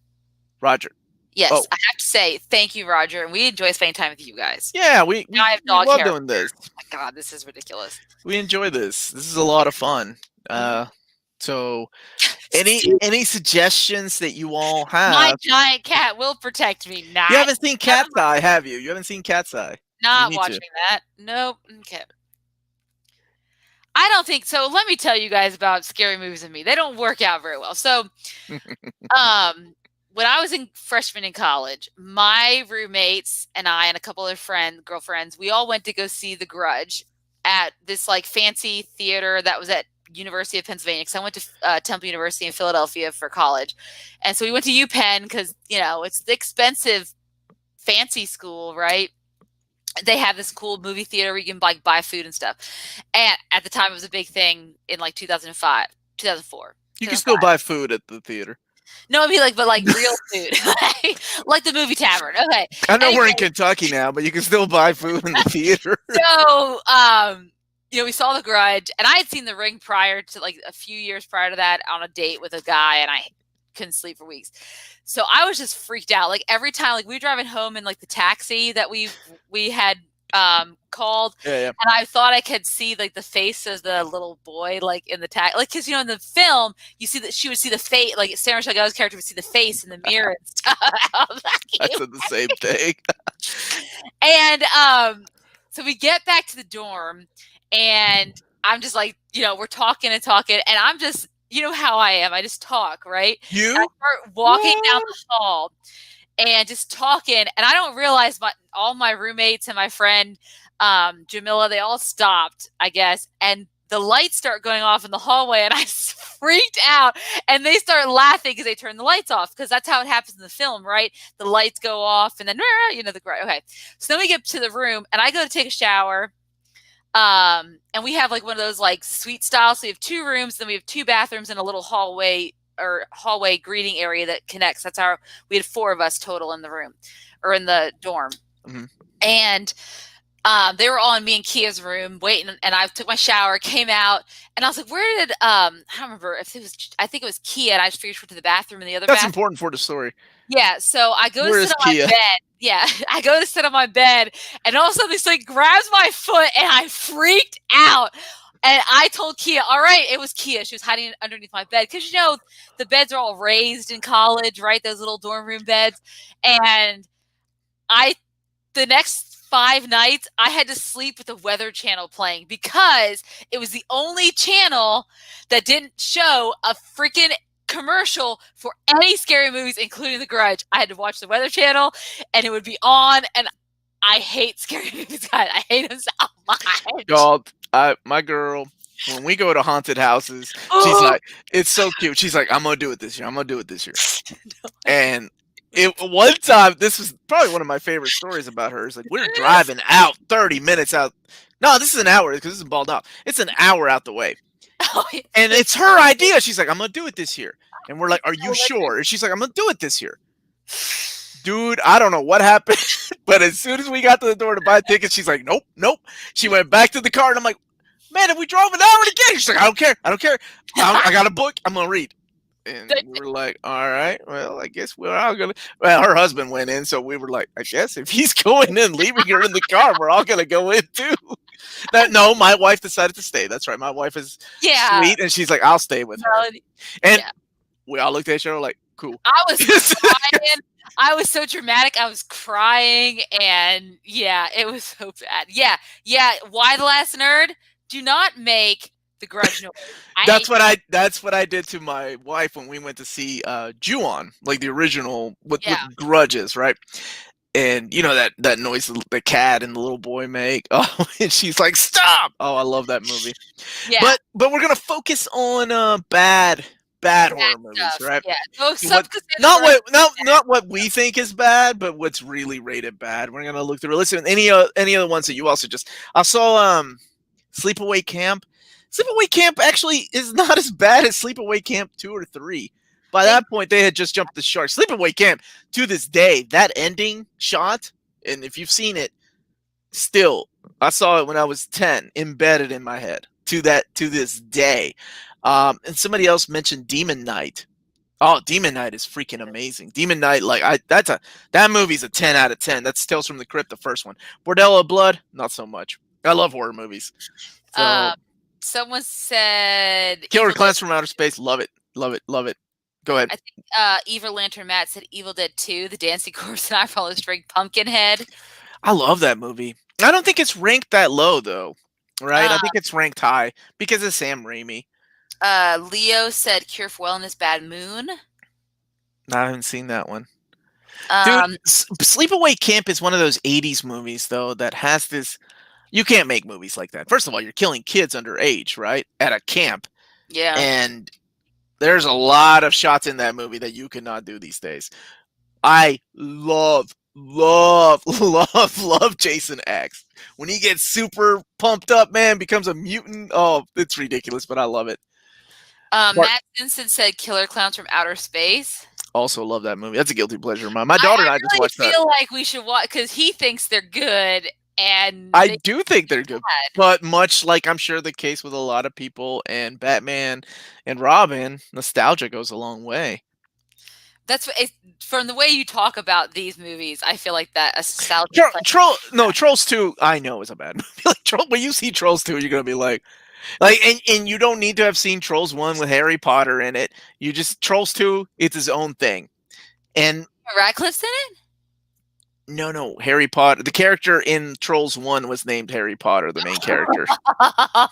Roger. Yes, Oh, I have to say thank you, Roger, and we enjoy spending time with you guys. yeah, we Now I have we dog love hair. doing this. Oh my God, this is ridiculous. We enjoy this. This is a lot of fun. Mhm. So See, any suggestions that you all my have? giant cat will protect me. You Not, haven't seen Cat's Eye, have you? You haven't seen Cat's Eye. You not need to. watching that. Nope. Okay. I don't think so. Let me tell you guys about scary movies and me. They don't work out very well. So, when I was in freshman in college, my roommates and I and a couple of girlfriends, we all went to go see The Grudge at this like fancy theater that was at University of Pennsylvania. Because I went to Temple University in Philadelphia for college, and so we went to UPenn because it's the expensive fancy school, right? They have this cool movie theater where you can like buy food and stuff. And at the time, it was a big thing in like 2005, 2004. You can still 2005. buy food at the theater. No, I mean but like real food, like the movie tavern. Okay. I know we're in Anyway, Kentucky now, but you can still buy food in the theater. so we saw The Grudge, and I had seen The Ring prior to like a few years prior to that on a date with a guy, and I couldn't sleep for weeks. So I was just freaked out. Like every time, like we were driving home in like the taxi that we had called, Yeah. and I thought I could see like the face of the little boy like in the taxi, like because in the film you see that she would see the face, like Sarah Michelle Gellar's character would see the face in the mirror and stuff. I said the same thing. And so we get back to the dorm, and I'm just like, we're talking and talking, and I'm just, how I am. I just talk, right? You? And I start walking down the hall and just talking, and I don't realize all my roommates and my friend Jamila, they all stopped, I guess, and the lights start going off in the hallway, and I freaked out, and they start laughing because they turn the lights off, because that's how it happens in the film, right? The lights go off, and then okay. So then we get to the room, and I go to take a shower. And we have like one of those like suite styles. So we have 2 rooms, then we have 2 bathrooms and a little hallway greeting area that connects. That's how we had 4 of us total in the room or in the dorm. Mhm. And they were all in me and Kia's room waiting, and I took my shower, came out, and I was like, where did I don't remember if it was, I think it was Kia, and I just figured she went to the bathroom in the other That's bathroom. important for the story. Yeah, so I go Where to is sit on Kia? my bed. Yeah, I go to sit on my bed, and all of a sudden this thing grabs my foot, and I freaked out. And I told Kia, all right, it was Kia. She was hiding underneath my bed because the beds are all raised in college, right? Those little dorm room beds. And the next 5 nights, I had to sleep with the Weather Channel playing because it was the only channel that didn't show a freaking commercial for any scary movies, including The Grudge. I had to watch the Weather Channel, and it would be on, and I hate scary movies, guys. I hate them so much. Y'all, my girl, when we go to haunted houses, she's like, it's so cute. She's like, I'm gonna do it this year. I'm gonna do it this year. No. And One time, this was probably one of my favorite stories about her. Is like we're driving out 30 minutes out. No, this is an hour because this is balled out. It's an hour out the way, Oh, yeah. and it's her idea. She's like, "I'm gonna do it this year," and we're like, "Are you Oh, sure?" And she's like, "I'm gonna do it this year." Dude, I don't know what happened, but as soon as we got to the door to buy tickets, she's like, "Nope, nope." She went back to the car, and I'm like, "Man, if we drove an hour to get," she's like, "I don't care, I don't care. I got a book. I'm gonna read." And we were like, "All right, well, I guess we're all gonna." Well, her husband went in, so we were like, "I guess if he's going in, leaving her in the car, we're all gonna go in too." No, my wife decided to stay. That's right. My wife is Yeah. sweet, and she's like, "I'll stay with her." Melody. And Yeah. we all looked at each other like, "Cool." I was crying. I was so dramatic. I was crying, and yeah, it was so bad. Yeah, yeah. Why the Last Nerd? Do not make the Grudge noise. I hate. That's what I did to my wife when we went to see Ju-on, like the original with Yeah, grudges, right? And you know that noise the cat and the little boy make. Oh, and she's like, "Stop!" Oh, I love that movie. yeah. But we're gonna focus on bad Bad horror movies, stuff. right? Yeah. So What substance not what we think is bad, but what's really rated bad. We're gonna look through. Listen, any other ones that you also just I saw Sleepaway Camp. Sleepaway Camp actually is not as bad as Sleepaway Camp 2 or 3. By They, that point, they had just jumped the shark. Sleepaway Camp, to this day, that ending shot, and if you've seen it, still, I saw it when I was 10, embedded in my head to this day. And somebody else mentioned Demon Knight. Oh, Demon Knight is freaking amazing. Demon Knight, that movie's a 10 out of 10. That's Tales from the Crypt, the first one. Bordello of Blood, not so much. I love horror movies. So um, someone said Killer Evil Dead. Clowns from Outer Space, love it, love it, love it. Go ahead. I think Evil Lantern Matt said Evil Dead 2, The Dancing Corpse and Eyebrow String Pumpkinhead. I love that movie. I don't think it's ranked that low though, right? Uh, I think it's ranked high because of Sam Raimi. Leo said Cure for Wellness Bad Moon. I haven't seen that one. Dude, Um, Sleepaway Camp is one of those 80s movies though that has this you can't make movies like that. First of all, you're killing kids underage, right? At a camp. yeah. And there's a lot of shots in that movie that you cannot do these days. I love Jason X. When he gets super pumped up, man, becomes a mutant. Oh, it's ridiculous, but I love it. But Matt Simpson said Killer Clowns from Outer Space. also love that movie. That's a guilty pleasure of mine. My daughter and I just really watched that. feel like we should watch because he thinks they're good, and I they do think they're good, bad. but much like I'm sure the case with a lot of people and Batman and Robin, nostalgia goes a long way. That's what from the way you talk about these movies. I feel like that a nostalgia. Trolls 2, I know is a bad movie. Like, when you see Trolls 2, you're gonna be like, and you don't need to have seen Trolls 1 with Harry Potter in it. You just Trolls 2, it's his own thing. And Radcliffe's in it. no, Harry Potter. The character in Trolls 1 was named Harry Potter, the main character.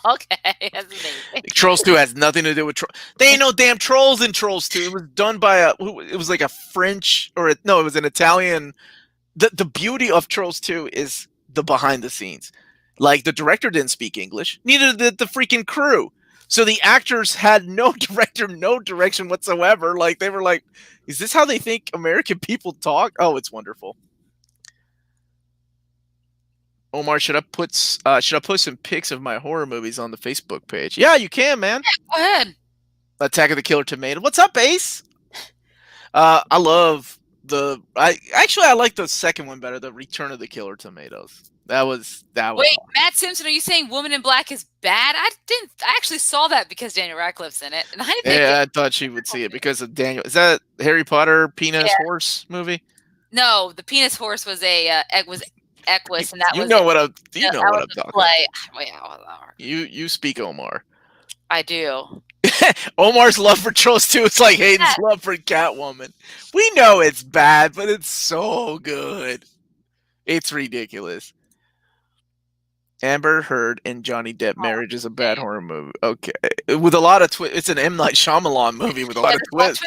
Okay, that's amazing. Trolls 2 has nothing to do with Trolls. There ain't no damn trolls in Trolls 2. It was done by it was like a French it was an Italian. The beauty of Trolls 2 is the behind the scenes. Like the director didn't speak English, neither did the freaking crew. So the actors had no director, no direction whatsoever. Like they were like, is this how they think American people talk? Oh, it's wonderful. Omar, should I put some pics of my horror movies on the Facebook page? Yeah, you can, man. Go ahead. Attack of the Killer Tomato. What's up, Ace? I love I like the second one better, the Return of the Killer Tomatoes. That was Wait, awesome. Matt Simpson, are you saying Woman in Black is bad? I actually saw that because Daniel Radcliffe's in it, and I didn't think Yeah, I thought she would see it because of Daniel. Is that Harry Potter penis horse movie? No, the penis horse was was Equus, and that You was know what I'm talking play. You speak Omar. I do. Omar's love for Trolls 2 is like Hayden's love for Catwoman. We know it's bad, but it's so good. It's ridiculous. Amber Heard and Johnny Depp marriage is a bad horror movie. Okay, with a lot of twists. It's an M. Night Shyamalan movie with a lot of twists.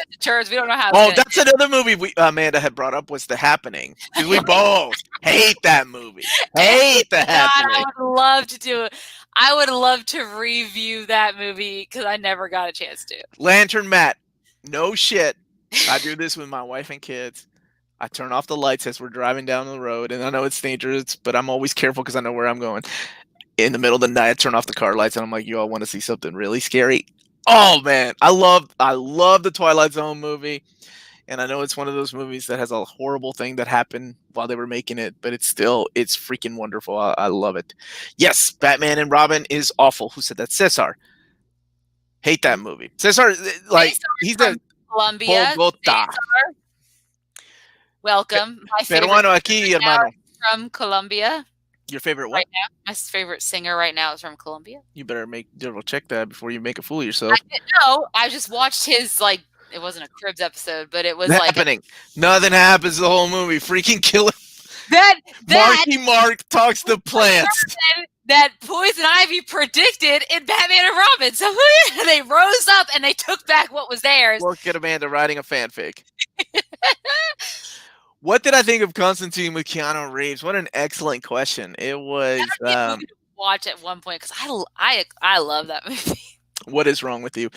We don't know how. Oh, that's another movie Amanda had brought up was The Happening. Because we both hate that movie. Hate The Happening. I would love to do it. I would love to review that movie because I never got a chance to. Lantern Matt. No shit. I do this with my wife and kids. I turn off the lights as we're driving down the road, and I know it's dangerous, but I'm always careful because I know where I'm going. In the middle of the night, I turn off the car lights, and I'm like, "You all want to see something really scary?" Oh man, I love the Twilight Zone movie, and I know it's one of those movies that has a horrible thing that happened while they were making it, but it's freaking wonderful. I love it. Yes, Batman and Robin is awful. Who said that? Cesar. Hate that movie. Cesar, like Cesar's he's from a Colombia. Bogota. Cesar, welcome. My favorite Peruano singer aquí, right now hermano. is from Colombia. Your favorite what? Right now, my favorite singer right now is from Colombia. You better double check that before you make a fool of I yourself. didn't know. I just watched his like it wasn't a Cribs episode, but it was like Happening. Nothing happens the whole movie. Freaking killer. that Marky Mark talks to plants. that Poison Ivy predicted in Batman and Robin. So they rose up and they took back what was theirs. Look at Amanda writing a fanfic. What did I think of Constantine with Keanu Reeves? What an excellent question. It was. Watch at one point because I love that movie. What is wrong with you?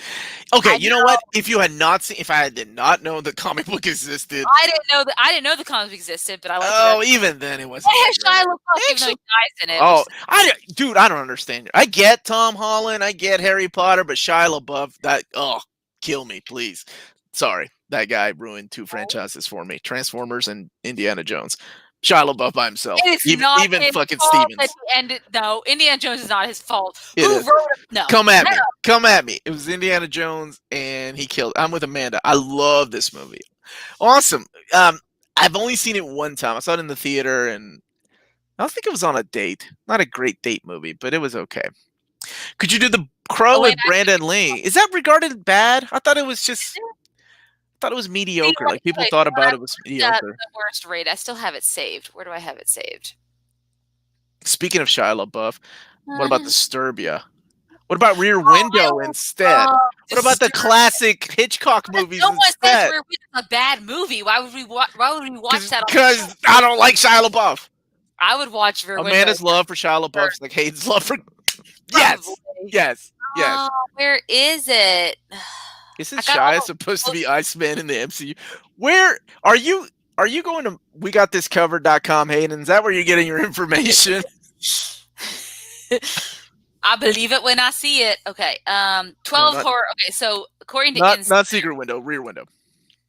Okay, you know what? If I did not know the comic book existed, I didn't know the comic existed, but I like. Oh, even then it wasn't. It has Shia LaBeouf, even though he dies in it. Oh, I don't understand. I get Tom Holland, I get Harry Potter, but Shia LaBeouf, kill me, please. Sorry, that guy ruined 2 franchises for me: Transformers and Indiana Jones. Shia LaBeouf by himself. It is not even his fucking fault Stevens. No, Indiana Jones is not his fault. It Who is. wrote it? No. Come at me. Come at me. It was Indiana Jones, and he killed. I'm with Amanda. I love this movie. Awesome. I've only seen it one time. I saw it in the theater, and I don't think it was on a date. Not a great date movie, but it was okay. Could you do The Crow with Brandon Lee? Is that regarded bad? I thought it was just. I thought it was mediocre. Like people thought about it was mediocre. The worst rate. I still have it saved. Where do I have it saved? Speaking of Shia LaBeouf, what about Disturbia? What about Rear Window instead? What about the classic Hitchcock movies no one instead? says Rear Window's a bad movie. Why would we watch that? Because I don't like Shia LaBeouf. I would watch Rear Window. Amanda's love for Shia LaBeouf is like Hayden's love for. Yes. Oh, where is it? Isn't Shia supposed to be Iceman in the MCU? Where are you? Are you going to WeGotThisCovered.com, Hayden? Is that where you're getting your information? I believe it when I see it. Okay. 12 horror. Okay, so according to not Secret Window, Rear Window.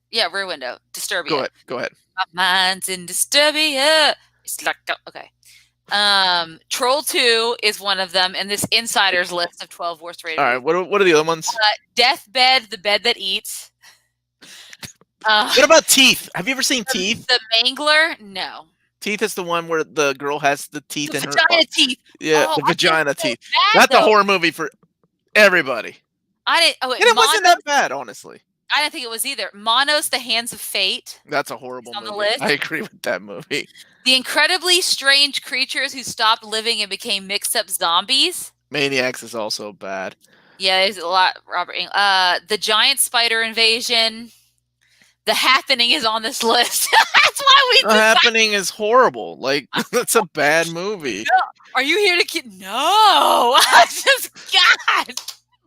Yeah, Rear Window. Disturbia. Go ahead. My mind's in Disturbia. It's like okay. Troll 2 is one of them in this insider's list of 12 worst rated. All right, what are the other ones? Deathbed, The Bed That Eats. What about Teeth? Have you ever seen Teeth? The Mangler? No. Teeth is the one where the girl has the teeth in her vagina teeth. Yeah, the vagina teeth. That's a horror movie for everybody. It wasn't that bad, honestly. I didn't think it was either. Monos, The Hands of Fate. That's a horrible movie. On the list. I agree with that movie. The Incredibly Strange Creatures Who Stopped Living and Became Mixed Up Zombies. Maniacs is also bad. Yeah, there's a lot. The Giant Spider Invasion. The Happening is on this list. That's why The Happening is horrible. Like, that's a bad movie. No. Are you here to No. I just, God.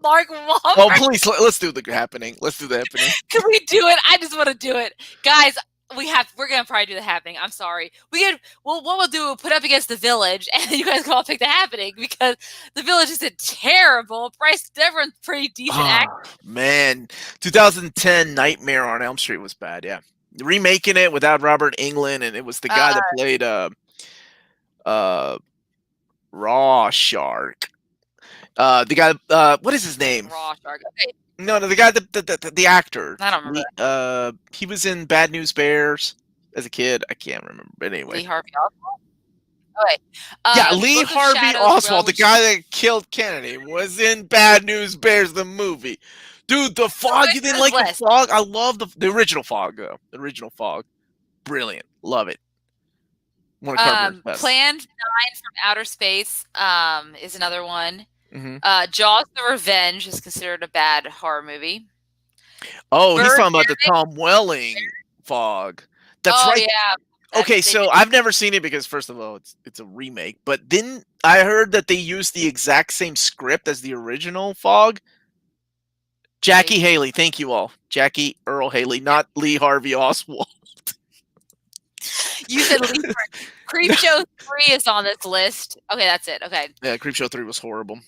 Mark Wahlberg. Oh, please, let's do The Happening. Let's do The Happening. Can we do it? I just want to do it. Guys, we're going to probably do The Happening. I'm sorry. What we'll do, we'll put up against The Village, and then you guys can all pick The Happening, because The Village is a terrible price. Everyone's pretty decent actor. Man, 2010 Nightmare on Elm Street was bad, yeah. Remaking it without Robert Englund, and it was the guy that played Raw Shark. The guy, what is his name? Raw Shark. Okay. No, the guy, the actor. I don't remember. He was in Bad News Bears as a kid. I can't remember, but anyway. Lee Harvey Oswald. Yeah, Lee Harvey Oswald, the guy that killed Kennedy, was in Bad News Bears, the movie. Dude, the Fog. You didn't like the Fog? I love the original Fog, though. The original Fog, brilliant. Love it. Planned 9 from Outer Space is another one. Mm-hmm. Jaws: The Revenge is considered a bad horror movie. Oh, he's talking about the Tom Welling Fog. That's right. Yeah. Okay, so I've never seen it because, first of all, it's a remake. But then I heard that they used the exact same script as the original Fog. Jackie Haley, thank you all. Jackie Earl Haley, not Lee Harvey Oswald. You said least Creepshow 3 is on this list. Okay, that's it. Okay. Yeah, Creepshow 3 was horrible.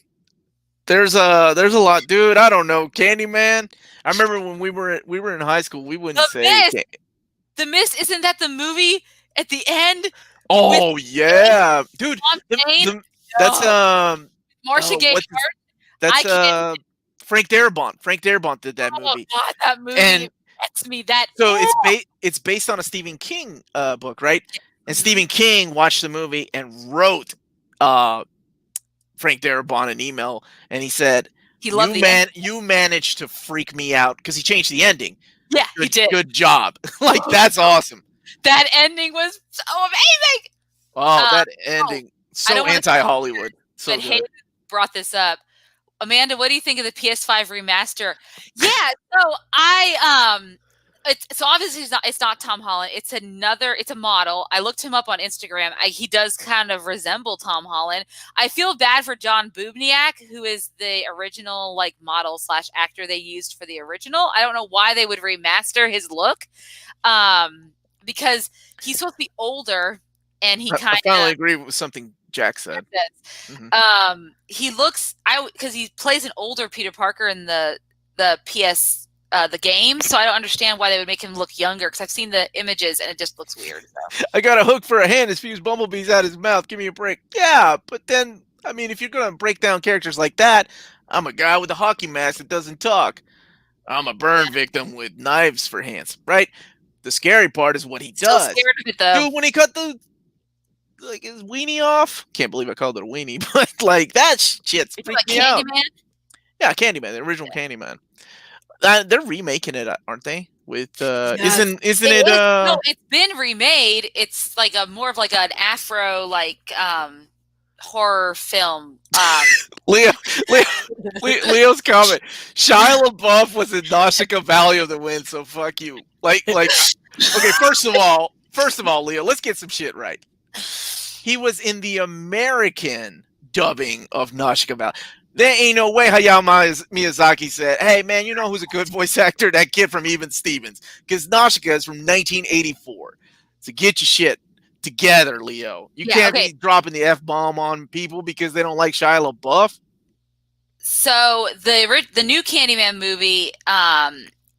There's a lot, dude. I don't know, Candyman. I remember when we were in high school, we wouldn't The say. Mist. The Mist, isn't that the movie at the end with Oh yeah, dude. Tom Payne? The that's Oh, Marcia Gay what's his, Harden. I that's can't. Frank Darabont. Frank Darabont did that Oh movie, God, that movie and gets me. That. so Oh. it's based on a Stephen King book, right? And Mhm. Stephen King watched the movie and wrote uh Frank Darabont an email, and he said, He loved the end. you managed to freak me out," because he changed the ending. Yeah, he did. Good job. Like, that's awesome. That ending was so amazing. Oh, Um, that oh, ending, I so don't want to, anti-Hollywood. So but good. Hayden brought this up. Amanda, what do you think of the PS5 remaster? Yeah, so so obviously it's not Tom Holland. It's a model. I looked him up on Instagram. He does kind of resemble Tom Holland. I feel bad for John Bubniak, who is the original like model / actor they used for the original. I don't know why they would remaster his look, because he's supposed to be older, and he I kind finally of agree with something Jack said. he looks because he plays an older Peter Parker in the PS the game, so I don't understand why they would make him look younger, because I've seen the images and it just looks weird. So. I got a hook for a hand that spews bumblebees out his mouth. Give me a break. Yeah, but then, I mean, if you're going to break down characters like that, I'm a guy with a hockey mask that doesn't talk. I'm a burn victim with knives for hands, right? The scary part is what he Still does. scared of it though. Dude, when he cut his weenie off, can't believe I called it a weenie, but like that shit's freaked me out. Candyman? Yeah, Candyman, the original Candyman. They're remaking it, aren't they? With Yes. isn't it? No, it's been remade. It's like a more of like an Afro horror film. Leo's comment. Shia LaBeouf was in Nausicaa Valley of the Wind, so fuck you. Like. Okay, first of all, Leo, let's get some shit right. He was in the American dubbing of Nausicaa Valley. There ain't no way Hayao Miyazaki said, "Hey man, you know who's a good voice actor? That kid from Even Stevens." Because Nausicaa is from 1984. So get your shit together, Leo. You can't be dropping the F-bomb on people because they don't like Shia LaBeouf. So the new Candyman movie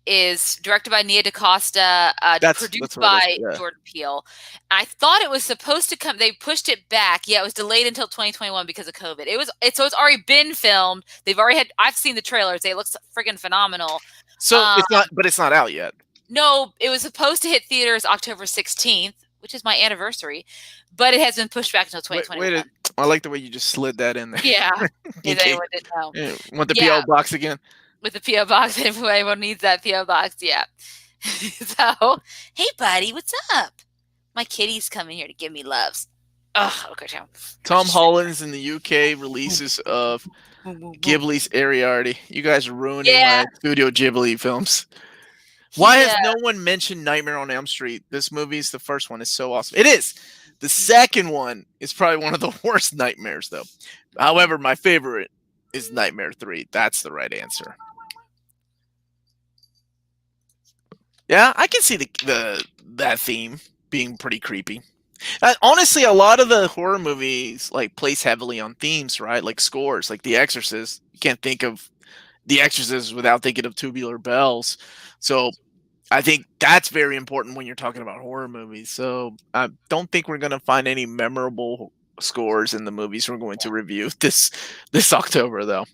is directed by Nia DaCosta, produced by Jordan Peele. I thought it was supposed to come. They pushed it back. Yeah, it was delayed until 2021 because of COVID. So it's already been filmed. They've already had. I've seen the trailers. They look friggin' phenomenal. So it's not out yet. No, it was supposed to hit theaters October 16th, which is my anniversary, but it has been pushed back until 2021. I like the way you just slid that in there. Yeah, anyone didn't know. Yeah. Want the PO box again? With the PO box, if anyone needs that PO box, yeah. So, hey buddy, what's up? My kitty's coming here to give me loves. Oh, okay. Tom Holland's in the UK releases of Ghibli's Ariarty. You guys are ruining my Studio Ghibli films. Why has no one mentioned Nightmare on Elm Street? This movie's the first one. It's so awesome. It is. The second one is probably one of the worst nightmares, though. However, my favorite is Nightmare 3. That's the right answer. Yeah, I can see that theme being pretty creepy. Honestly, a lot of the horror movies like place heavily on themes, right? Like scores, like The Exorcist. You can't think of The Exorcist without thinking of Tubular Bells. So I think that's very important when you're talking about horror movies. So I don't think we're going to find any memorable scores in the movies we're going to review this October, though.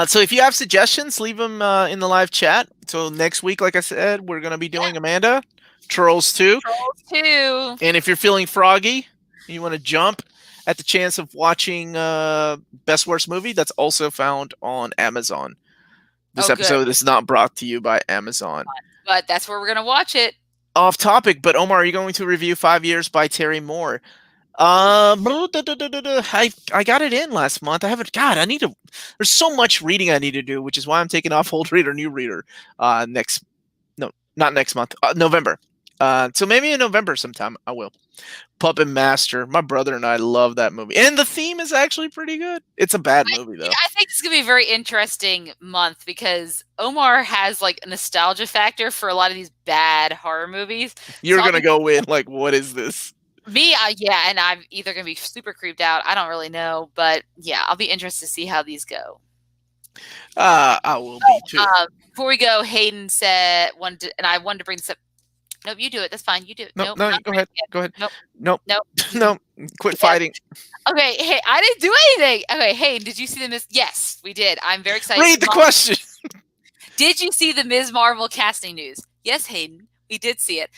So if you have suggestions, leave them in the live chat. So next week, like I said, we're going to be doing Amanda, Trolls 2. Trolls 2. And if you're feeling froggy, you want to jump at the chance of watching Best Worst Movie, that's also found on Amazon. This episode is not brought to you by Amazon. But that's where we're going to watch it. Off topic, but Omar, are you going to review 5 Years by Terry Moore? I got it in last month. I haven't. God, there's so much reading I need to do, which is why I'm taking off Old Reader, New Reader. Not next month. November. So maybe in November sometime I will. Puppet Master. My brother and I love that movie, and the theme is actually pretty good. It's a bad movie Yeah, though. I think this is gonna be a very interesting month because Omar has like a nostalgia factor for a lot of these bad horror movies. So You're gonna go in like, what is this? yeah, and I'm either gonna be super creeped out. I don't really know, but yeah, I'll be interested to see how these go. I will be too. Before we go, Hayden said and I wanted to bring this up. Nope, you do it. That's fine. You do it. No, Nope, no, not go bring ahead. it. Go ahead. Nope, Nope. nope. No, quit Yes. fighting. Okay, hey, I didn't do anything. Okay, Hayden, did you see the Miss? Yes, we did. I'm very excited. Read the question. Did you see the Ms. Marvel casting news? Yes, Hayden, we did see it.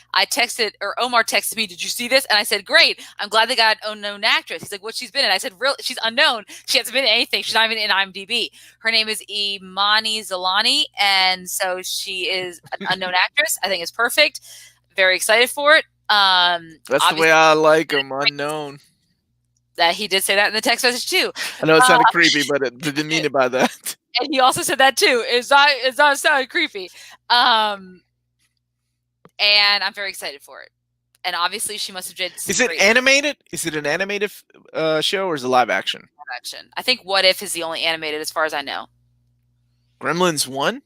Omar texted me, did you see this? And I said, great. I'm glad they got an unknown actress. He's like, what she's been in? I said, really? She's unknown. She hasn't been in anything. She's not even in IMDb. Her name is Imani Zalani, and so she is an unknown actress. I think it's perfect. Very excited for it. That's the way I like them, unknown. That he did say that in the text message too. I know it sounded creepy, but it didn't mean it by that. And he also said that too. It's not sounding creepy. And I'm very excited for it. And obviously, she must have did. Is it animated? Is it an animated show or is it live action? Live action. I think What If is the only animated, as far as I know. Gremlins 1?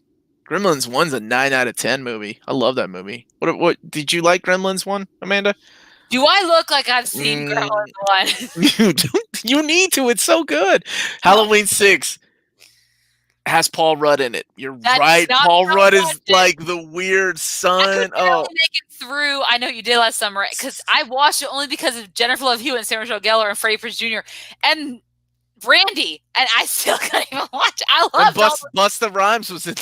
Gremlins 1's a 9 out of 10 movie. I love that movie. What did you like Gremlins 1, Amanda? Do I look like I've seen Gremlins 1? You need to. It's so good. Halloween 6 has Paul Rudd in it. You're right. Paul Rudd is like the weird son. I make it through. I know you did last summer because I watched it only because of Jennifer Love Hewitt, Sarah Michelle Gellar, and Freddie Prinze Jr. and Brandy, and I still can't even watch. I love Busta Rhymes was in.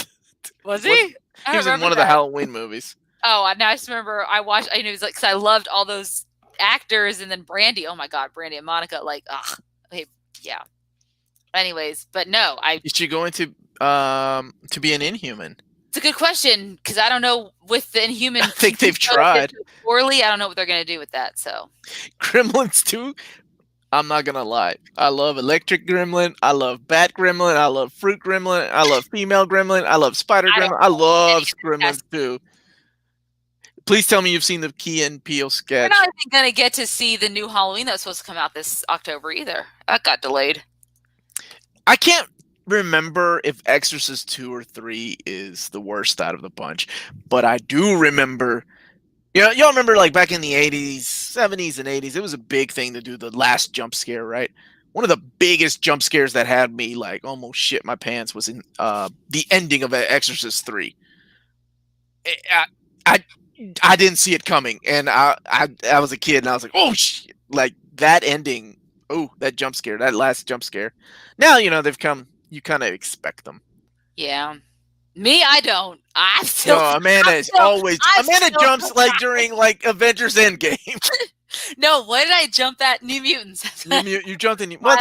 Was he? He was in one of the Halloween movies. Oh, now I just remember I watched. I know it was like because I loved all those actors, and then Brandy. Oh my God, Brandy and Monica. Like, hey, yeah. Anyways, but no, Is she going to be an Inhuman? It's a good question because I don't know with the Inhuman. I think they've tried poorly. I don't know what they're going to do with that. So, Gremlins 2. I'm not gonna lie. I love Electric Gremlin. I love Bat Gremlin. I love Fruit Gremlin. I love Female Gremlin. I love Spider Gremlin. I love Gremlins 2. Please tell me you've seen the Key and Peele sketch. We're not even going to get to see the new Halloween that was supposed to come out this October either. That got delayed. I can't remember if Exorcist 2 or 3 is the worst out of the bunch, but I do remember. Y'all remember like back in the 80s, 70s, and 80s, it was a big thing to do the last jump scare, right? One of the biggest jump scares that had me like almost shit my pants was in the ending of Exorcist 3. I didn't see it coming, and I was a kid, and I was like, oh shit, like that ending. Oh, that jump scare, that last jump scare. Now they've come. You kind of expect them. Yeah. Me, I don't. I'm still. No, Amanda jumps like during like Avengers Endgame. No, what did I jump at? New Mutants. You jumped in. Well,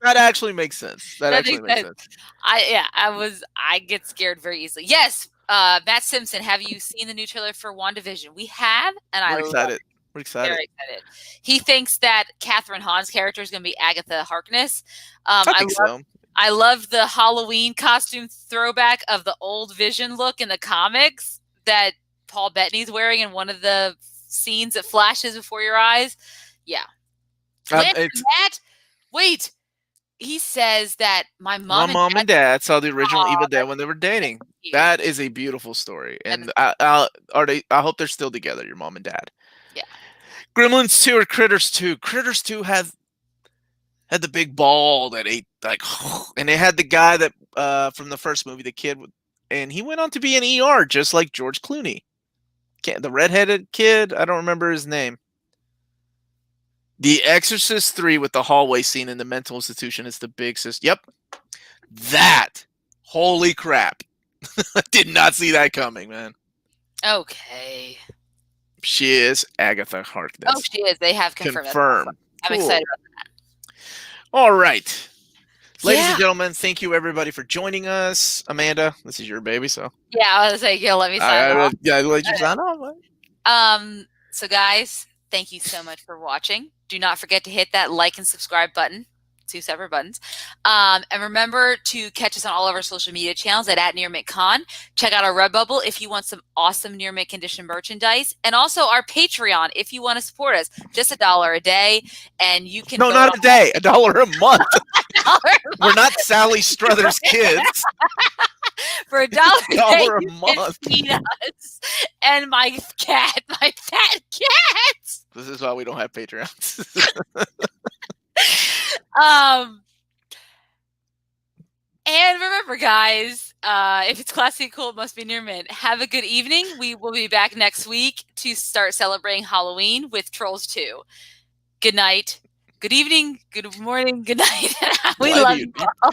that actually makes sense. That actually makes sense. I get scared very easily. Yes, Matt Simpson. Have you seen the new trailer for WandaVision? We have, and We're excited. We're excited. Very excited. He thinks that Catherine Hahn's character is going to be Agatha Harkness. I think so. I love the Halloween costume throwback of the old Vision look in the comics that Paul Bettany's wearing in one of the scenes that flashes before your eyes. Yeah. Matt, wait. He says that my mom and dad saw the original Evil Dead when they were dating. That is a beautiful story. And I hope they're still together, your mom and dad. Yeah. Gremlins 2 or Critters 2. Critters 2 had the big ball that ate like, and it had the guy that from the first movie, the kid, and he went on to be an ER just like George Clooney. The redheaded kid, I don't remember his name. The Exorcist 3 with the hallway scene in the mental institution is the big sister. Yep, that. Holy crap! I did not see that coming, man. Okay. She is Agatha Harkness. Oh, she is. They have confirmed. I'm cool. excited about that. All right. Ladies and gentlemen, thank you everybody for joining us. Amanda, this is your baby, so. Yeah, I was like, let me sign off. Yeah, let you sign off. So guys, thank you so much for watching. Do not forget to hit that like and subscribe button. 2 separate buttons. And remember to catch us on all of our social media channels at @NearMintCon. Check out our Redbubble if you want some awesome near mint condition merchandise, and also our Patreon if you want to support us. Just $1 a day, and you can No, vote not on a day, $1 a month. $1 We're not Sally Struthers kids. For $1 a day, $1 a you can month. feed us and my cat, my fat cat. This is why we don't have Patreons. And remember, guys, if it's classy cool, it must be near mint. Have a good evening. We will be back next week to start celebrating Halloween with Trolls 2. Good night, good evening, good morning, good night. We love you all.